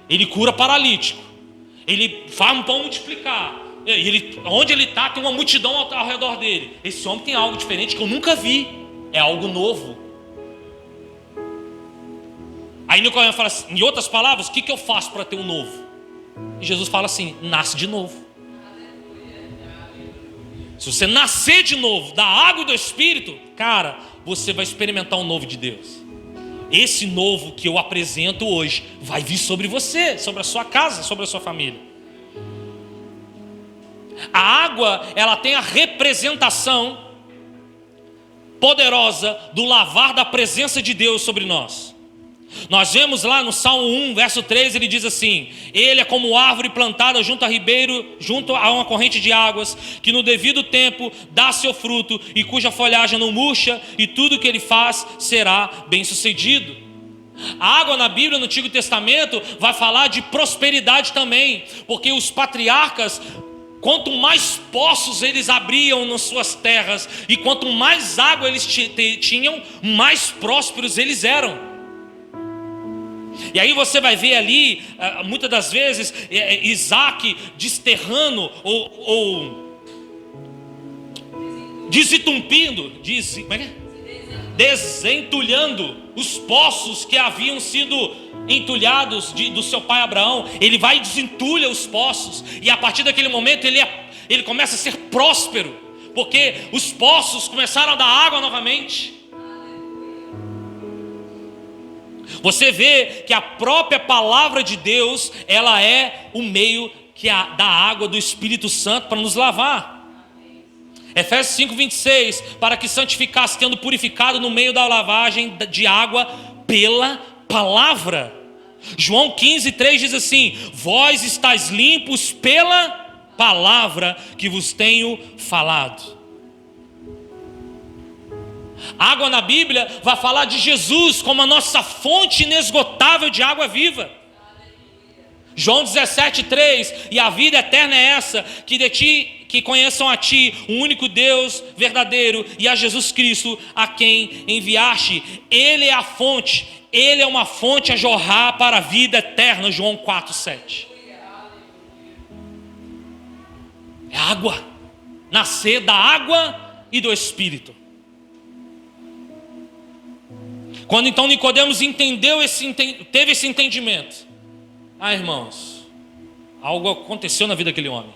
ele cura paralítico, ele faz um pão multiplicar, onde ele está tem uma multidão ao redor dele. Esse homem tem algo diferente que eu nunca vi, é algo novo. Aí Nicodemo fala assim, em outras palavras: o que eu faço para ter um novo? E Jesus fala assim: nasce de novo. Se você nascer de novo da água e do Espírito, cara, você vai experimentar o novo de Deus. Esse novo que eu apresento hoje vai vir sobre você, sobre a sua casa, sobre a sua família. A água, ela tem a representação poderosa do lavar da presença de Deus sobre nós. Nós vemos lá no Salmo 1, verso 3, ele diz assim: ele é como árvore plantada junto a ribeiro, junto a uma corrente de águas, que no devido tempo dá seu fruto, e cuja folhagem não murcha, e tudo que ele faz será bem sucedido. A água na Bíblia, no Antigo Testamento, vai falar de prosperidade também, porque os patriarcas, quanto mais poços eles abriam nas suas terras, e quanto mais água eles tinham, mais prósperos eles eram. E aí você vai ver ali, muitas das vezes, Isaac desterrando ou desentumpindo, desentulhando os poços que haviam sido entulhados do seu pai Abraão. Ele vai e desentulha os poços, e a partir daquele momento ele começa a ser próspero, porque os poços começaram a dar água novamente. Você vê que a própria palavra de Deus, ela é o meio da água do Espírito Santo para nos lavar. Efésios 5:26, para que santificasse, tendo purificado no meio da lavagem de água pela palavra. João 15:3 diz assim: vós estáis limpos pela palavra que vos tenho falado. Água na Bíblia vai falar de Jesus como a nossa fonte inesgotável de água viva. João 17:3, e a vida eterna é essa, que conheçam a ti, o único Deus verdadeiro, e a Jesus Cristo, a quem enviaste. Ele é a fonte, ele é uma fonte a jorrar para a vida eterna. João 4:7. É água, nascer da água e do Espírito. Quando então Nicodemos teve esse entendimento, irmãos, algo aconteceu na vida daquele homem.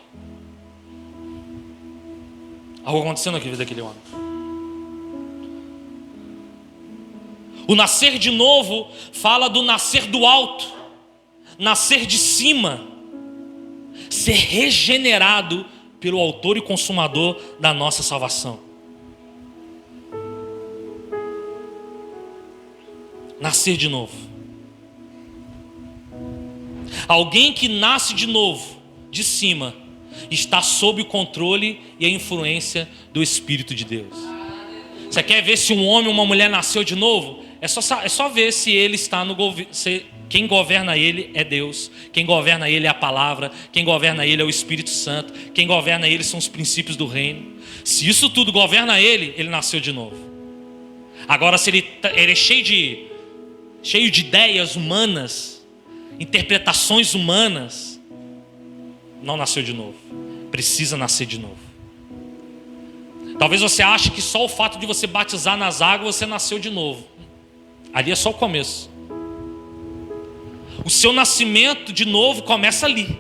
Algo aconteceu na vida daquele homem. O nascer de novo fala do nascer do alto, nascer de cima, ser regenerado pelo autor e consumador da nossa salvação. Nascer de novo. Alguém que nasce de novo, de cima, está sob o controle e a influência do Espírito de Deus. Você quer ver se um homem ou uma mulher nasceu de novo? É só ver se ele está no governo. Quem governa ele é Deus. Quem governa ele é a palavra. Quem governa ele é o Espírito Santo. Quem governa ele são os princípios do reino. Se isso tudo governa ele, ele nasceu de novo. Agora, se ele é cheio de ideias humanas, interpretações humanas, não nasceu de novo. Precisa nascer de novo. Talvez você ache que só o fato de você batizar nas águas você nasceu de novo. Ali é só o começo. O seu nascimento de novo começa ali,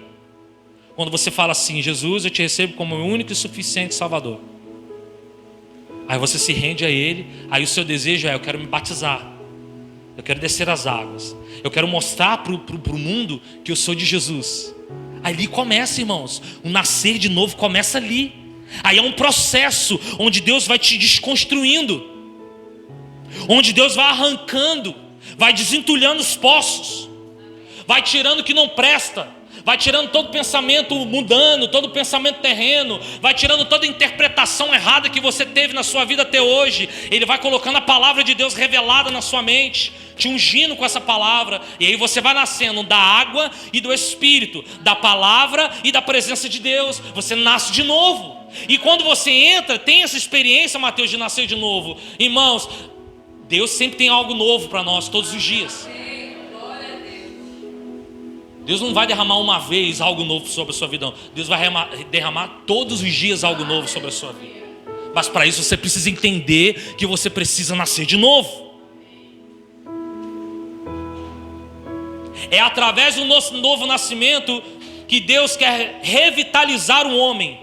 quando você fala assim: Jesus, eu te recebo como o único e suficiente Salvador. Aí você se rende a Ele. Aí o seu desejo é: eu quero me batizar, eu quero descer as águas, eu quero mostrar para o mundo que eu sou de Jesus. Ali começa, irmãos, o nascer de novo começa ali. Aí é um processo onde Deus vai te desconstruindo, onde Deus vai arrancando, vai desentulhando os poços, vai tirando o que não presta, vai tirando todo pensamento mundano, todo pensamento terreno, vai tirando toda interpretação errada que você teve na sua vida até hoje. Ele vai colocando a palavra de Deus revelada na sua mente, te ungindo com essa palavra, e aí você vai nascendo da água e do Espírito, da palavra e da presença de Deus. Você nasce de novo. E quando você entra, tem essa experiência, Mateus, de nascer de novo. Irmãos, Deus sempre tem algo novo para nós, todos os dias. Deus não vai derramar uma vez algo novo sobre a sua vida, não. Deus vai derramar todos os dias algo novo sobre a sua vida. Mas para isso você precisa entender que você precisa nascer de novo. É através do nosso novo nascimento que Deus quer revitalizar o homem,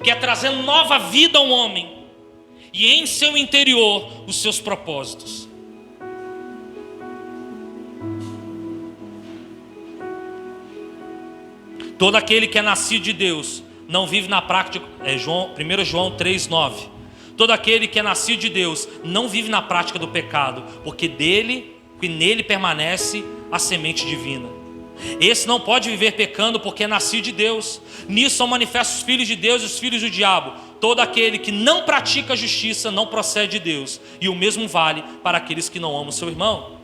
quer trazer nova vida ao homem, e em seu interior os seus propósitos. Todo aquele que é nascido de Deus não vive na prática, 1 João 3,9. Todo aquele que é nascido de Deus não vive na prática do pecado, porque nele permanece a semente divina. Esse não pode viver pecando, porque é nascido de Deus. Nisso são manifestos os filhos de Deus e os filhos do diabo. Todo aquele que não pratica a justiça não procede de Deus, e o mesmo vale para aqueles que não amam seu irmão.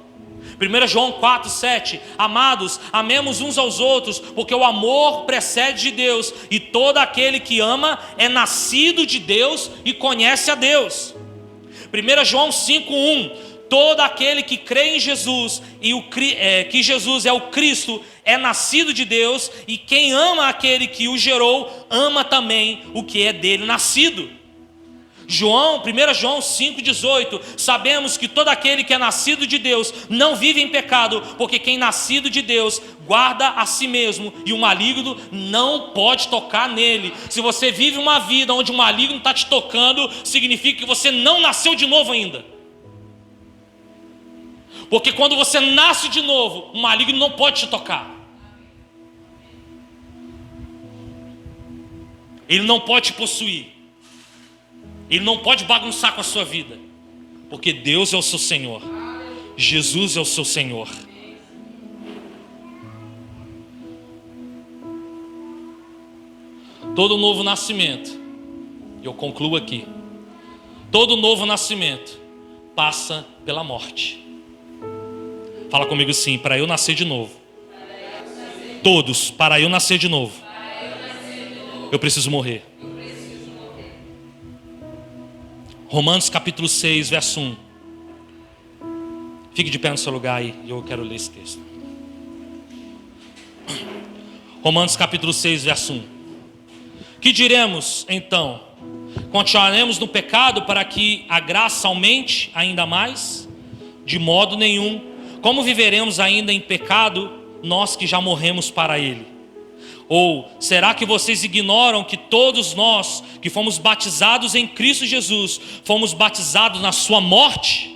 1 João 4,7. Amados, amemos uns aos outros, porque o amor precede de Deus, e todo aquele que ama é nascido de Deus e conhece a Deus. 1 João 5,1. Todo aquele que crê em Jesus e que Jesus é o Cristo é nascido de Deus, e quem ama aquele que o gerou ama também o que é dele nascido. 1 João 5,18, sabemos que todo aquele que é nascido de Deus não vive em pecado, porque quem é nascido de Deus guarda a si mesmo, e o maligno não pode tocar nele. Se você vive uma vida onde o maligno está te tocando, significa que você não nasceu de novo ainda. Porque quando você nasce de novo, o maligno não pode te tocar. Ele não pode te possuir. Ele não pode bagunçar com a sua vida, porque Deus é o seu Senhor, Jesus é o seu Senhor. Todo novo nascimento, eu concluo aqui, todo novo nascimento passa pela morte. Fala comigo assim: para eu nascer de novo. Todos, para eu nascer de novo, eu preciso morrer. Romanos capítulo 6, verso 1. Fique de pé no seu lugar aí, eu quero ler esse texto. Romanos capítulo 6, verso 1. Que diremos então? Continuaremos no pecado para que a graça aumente ainda mais? De modo nenhum. Como viveremos ainda em pecado, nós que já morremos para ele? Ou será que vocês ignoram que todos nós que fomos batizados em Cristo Jesus, fomos batizados na sua morte?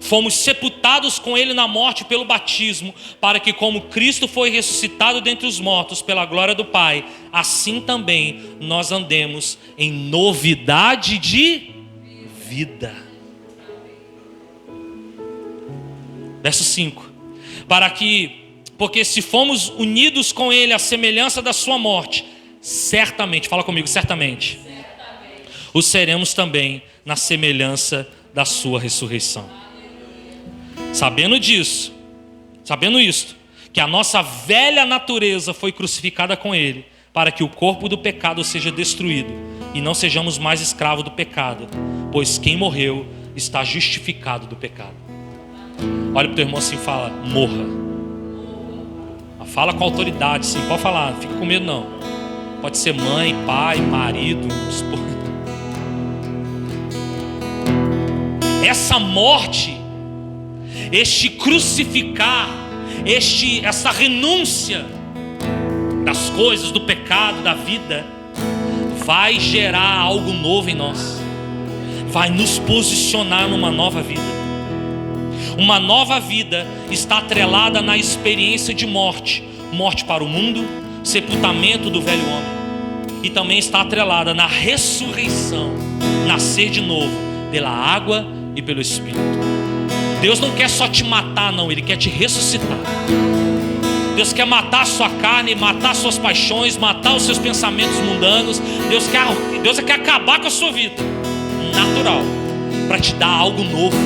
Fomos sepultados com ele na morte pelo batismo, para que como Cristo foi ressuscitado dentre os mortos pela glória do Pai, assim também nós andemos em novidade de vida. Verso 5. Porque se fomos unidos com ele à semelhança da sua morte, certamente, fala comigo, certamente, o seremos também na semelhança da sua ressurreição. Sabendo disso, sabendo isto, que a nossa velha natureza foi crucificada com ele, para que o corpo do pecado seja destruído, e não sejamos mais escravos do pecado, pois quem morreu está justificado do pecado. Olha para o teu irmão assim e fala: morra. Fala com autoridade, sim, pode falar, não fica com medo não. Pode ser mãe, pai, marido, esposa. Essa morte, este crucificar, essa renúncia das coisas, do pecado, da vida, vai gerar algo novo em nós. Vai nos posicionar numa nova vida. Uma nova vida está atrelada na experiência de morte. Morte para o mundo, sepultamento do velho homem. E também está atrelada na ressurreição, nascer de novo, pela água e pelo Espírito. Deus não quer só te matar não, Ele quer te ressuscitar. Deus quer matar a sua carne, matar suas paixões, matar os seus pensamentos mundanos. Deus quer acabar com a sua vida natural, para te dar algo novo,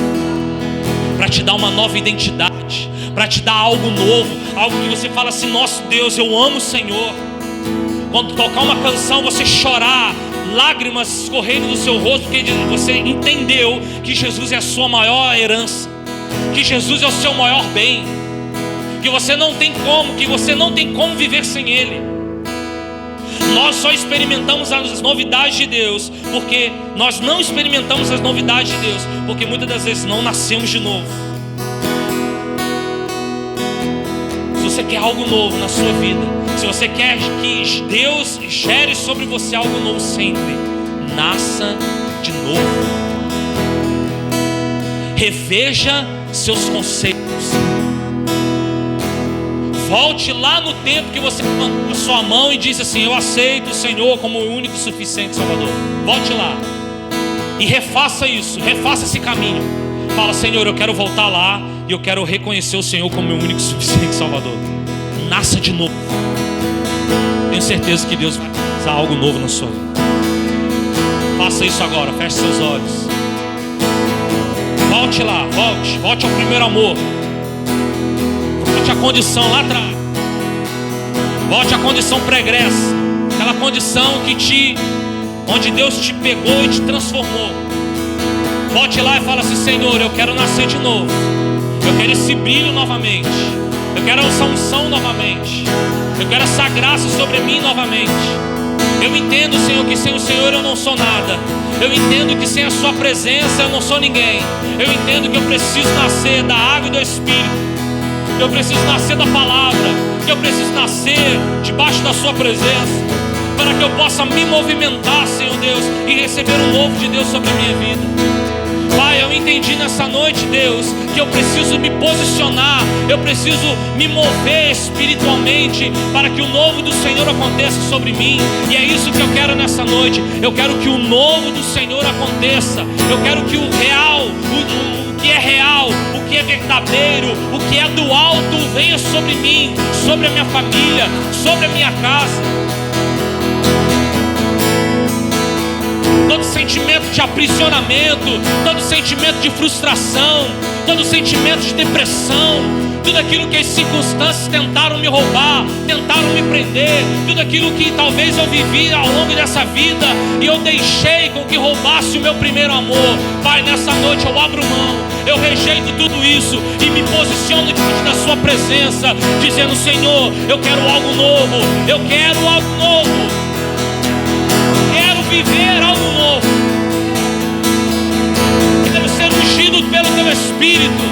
para te dar uma nova identidade, para te dar algo novo, algo que você fala assim: nosso Deus, eu amo o Senhor. Quando tocar uma canção, você chorar, lágrimas escorrendo do seu rosto, porque você entendeu que Jesus é a sua maior herança, que Jesus é o seu maior bem, que você não tem como viver sem Ele. Nós só experimentamos as novidades de Deus porque nós não experimentamos as novidades de Deus, porque muitas das vezes não nascemos de novo. Se você quer algo novo na sua vida, se você quer que Deus gere sobre você algo novo sempre, nasça de novo. Reveja seus conceitos. Volte lá no tempo que você levantou a sua mão e disse assim: eu aceito o Senhor como o único e suficiente Salvador. Volte lá e refaça isso, refaça esse caminho. Fala: Senhor, eu quero voltar lá e eu quero reconhecer o Senhor como meu único e suficiente Salvador. Nasça de novo. Tenho certeza que Deus vai fazer algo novo na sua vida. Faça isso agora, feche seus olhos. Volte lá, volte ao primeiro amor. Volte à condição lá atrás. Volte à condição pregressa. Aquela condição onde Deus te pegou e te transformou. Volte lá e fala assim: Senhor, eu quero nascer de novo. Eu quero esse brilho novamente. Eu quero essa unção novamente. Eu quero essa graça sobre mim novamente. Eu entendo, Senhor, que sem o Senhor eu não sou nada. Eu entendo que sem a sua presença eu não sou ninguém. Eu entendo que eu preciso nascer da água e do Espírito. Que eu preciso nascer da palavra. Que eu preciso nascer debaixo da sua presença, para que eu possa me movimentar, Senhor Deus, e receber o novo de Deus sobre a minha vida. Pai, eu entendi nessa noite, Deus, que eu preciso me posicionar, eu preciso me mover espiritualmente para que o novo do Senhor aconteça sobre mim. E é isso que eu quero nessa noite. Eu quero que o novo do Senhor aconteça. Eu quero que o real, o que é real, o que é verdadeiro, o que é do alto venha sobre mim, sobre a minha família, sobre a minha casa. Todo sentimento de aprisionamento, todo sentimento de frustração, todo sentimento de depressão, tudo aquilo que as circunstâncias tentaram me roubar, tentaram me prender, tudo aquilo que talvez eu vivi ao longo dessa vida e eu deixei com que roubasse o meu primeiro amor. Pai, nessa noite eu abro mão, eu rejeito tudo isso e me posiciono diante da sua presença, dizendo: Senhor, eu quero algo novo, eu quero algo novo. Quero viver algo novo. Quero ser ungido pelo teu Espírito.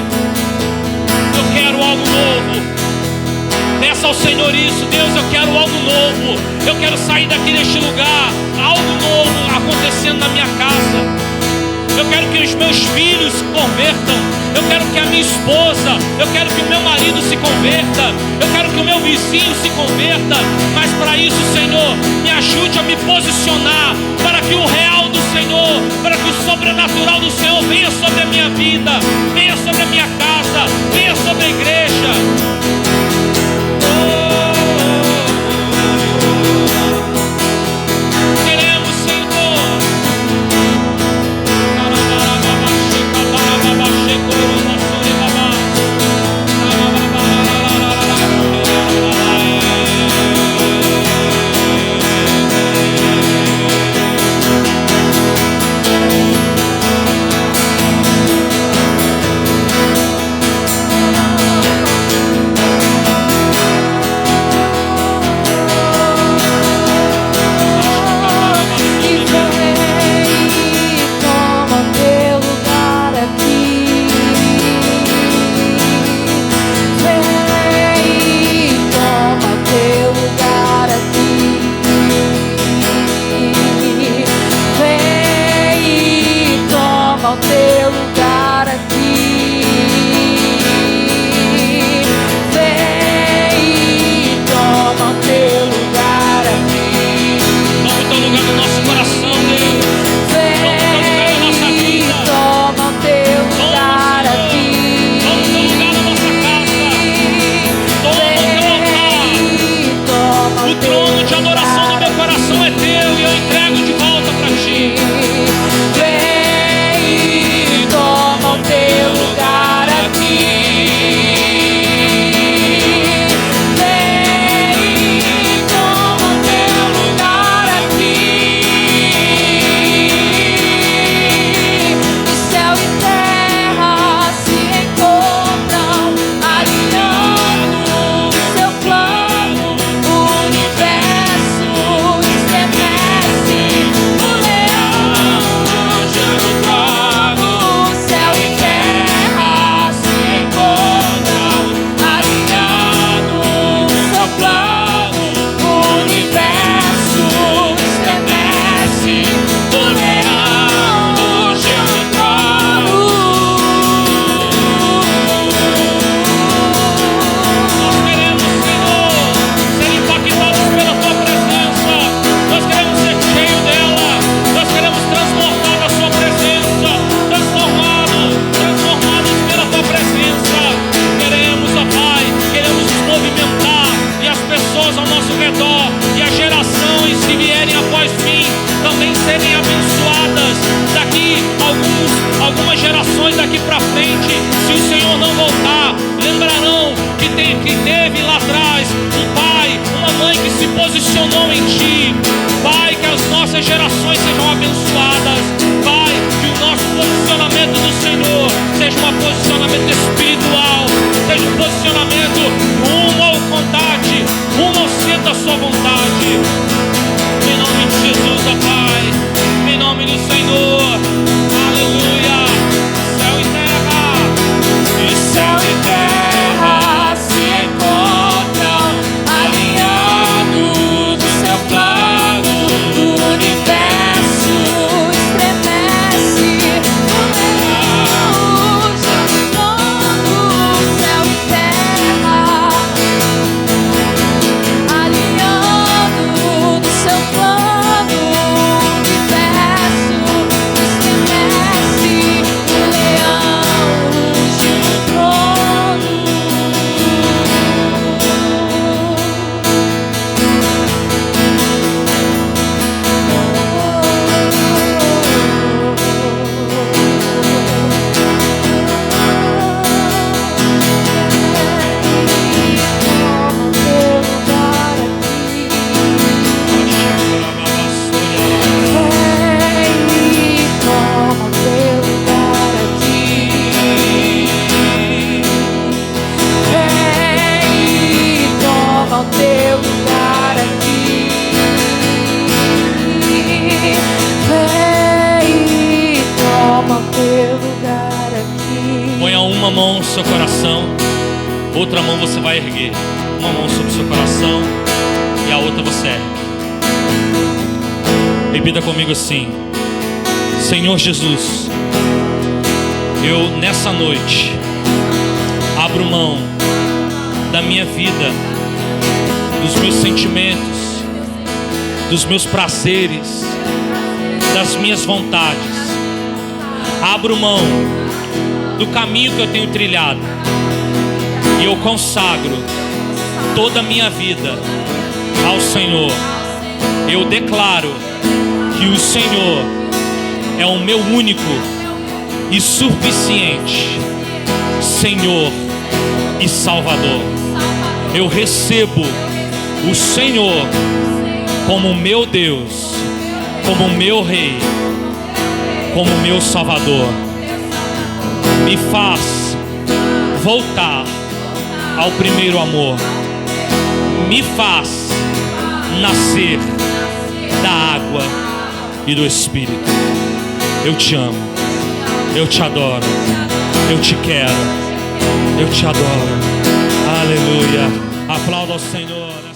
Eu quero algo novo. Peça ao Senhor isso: Deus, eu quero algo novo. Eu quero sair daqui deste lugar, algo novo acontecendo na minha casa. Eu quero que os meus filhos se convertam. Eu quero que a minha esposa, eu quero que o meu marido se converta. Eu quero que o meu vizinho se converta. Mas para isso, Senhor, me ajude a me posicionar para que o real do Senhor, para que o sobrenatural do Senhor venha sobre a minha vida, venha sobre a minha casa, venha sobre a igreja. Rumo ao centro da sua vontade, em nome uma mão no seu coração, outra mão você vai erguer. Uma mão sobre o seu coração e a outra você ergue. Repita comigo assim: Senhor Jesus, eu nessa noite abro mão da minha vida, dos meus sentimentos, dos meus prazeres, das minhas vontades. Abro mão do caminho que eu tenho trilhado e eu consagro toda a minha vida ao Senhor. Eu declaro que o Senhor é o meu único e suficiente Senhor e Salvador. Eu recebo o Senhor como meu Deus, como meu Rei, como meu Salvador. Me faz voltar ao primeiro amor. Me faz nascer da água e do Espírito. Eu te amo, eu te adoro, eu te quero, eu te adoro. Aleluia. Aplauda ao Senhor.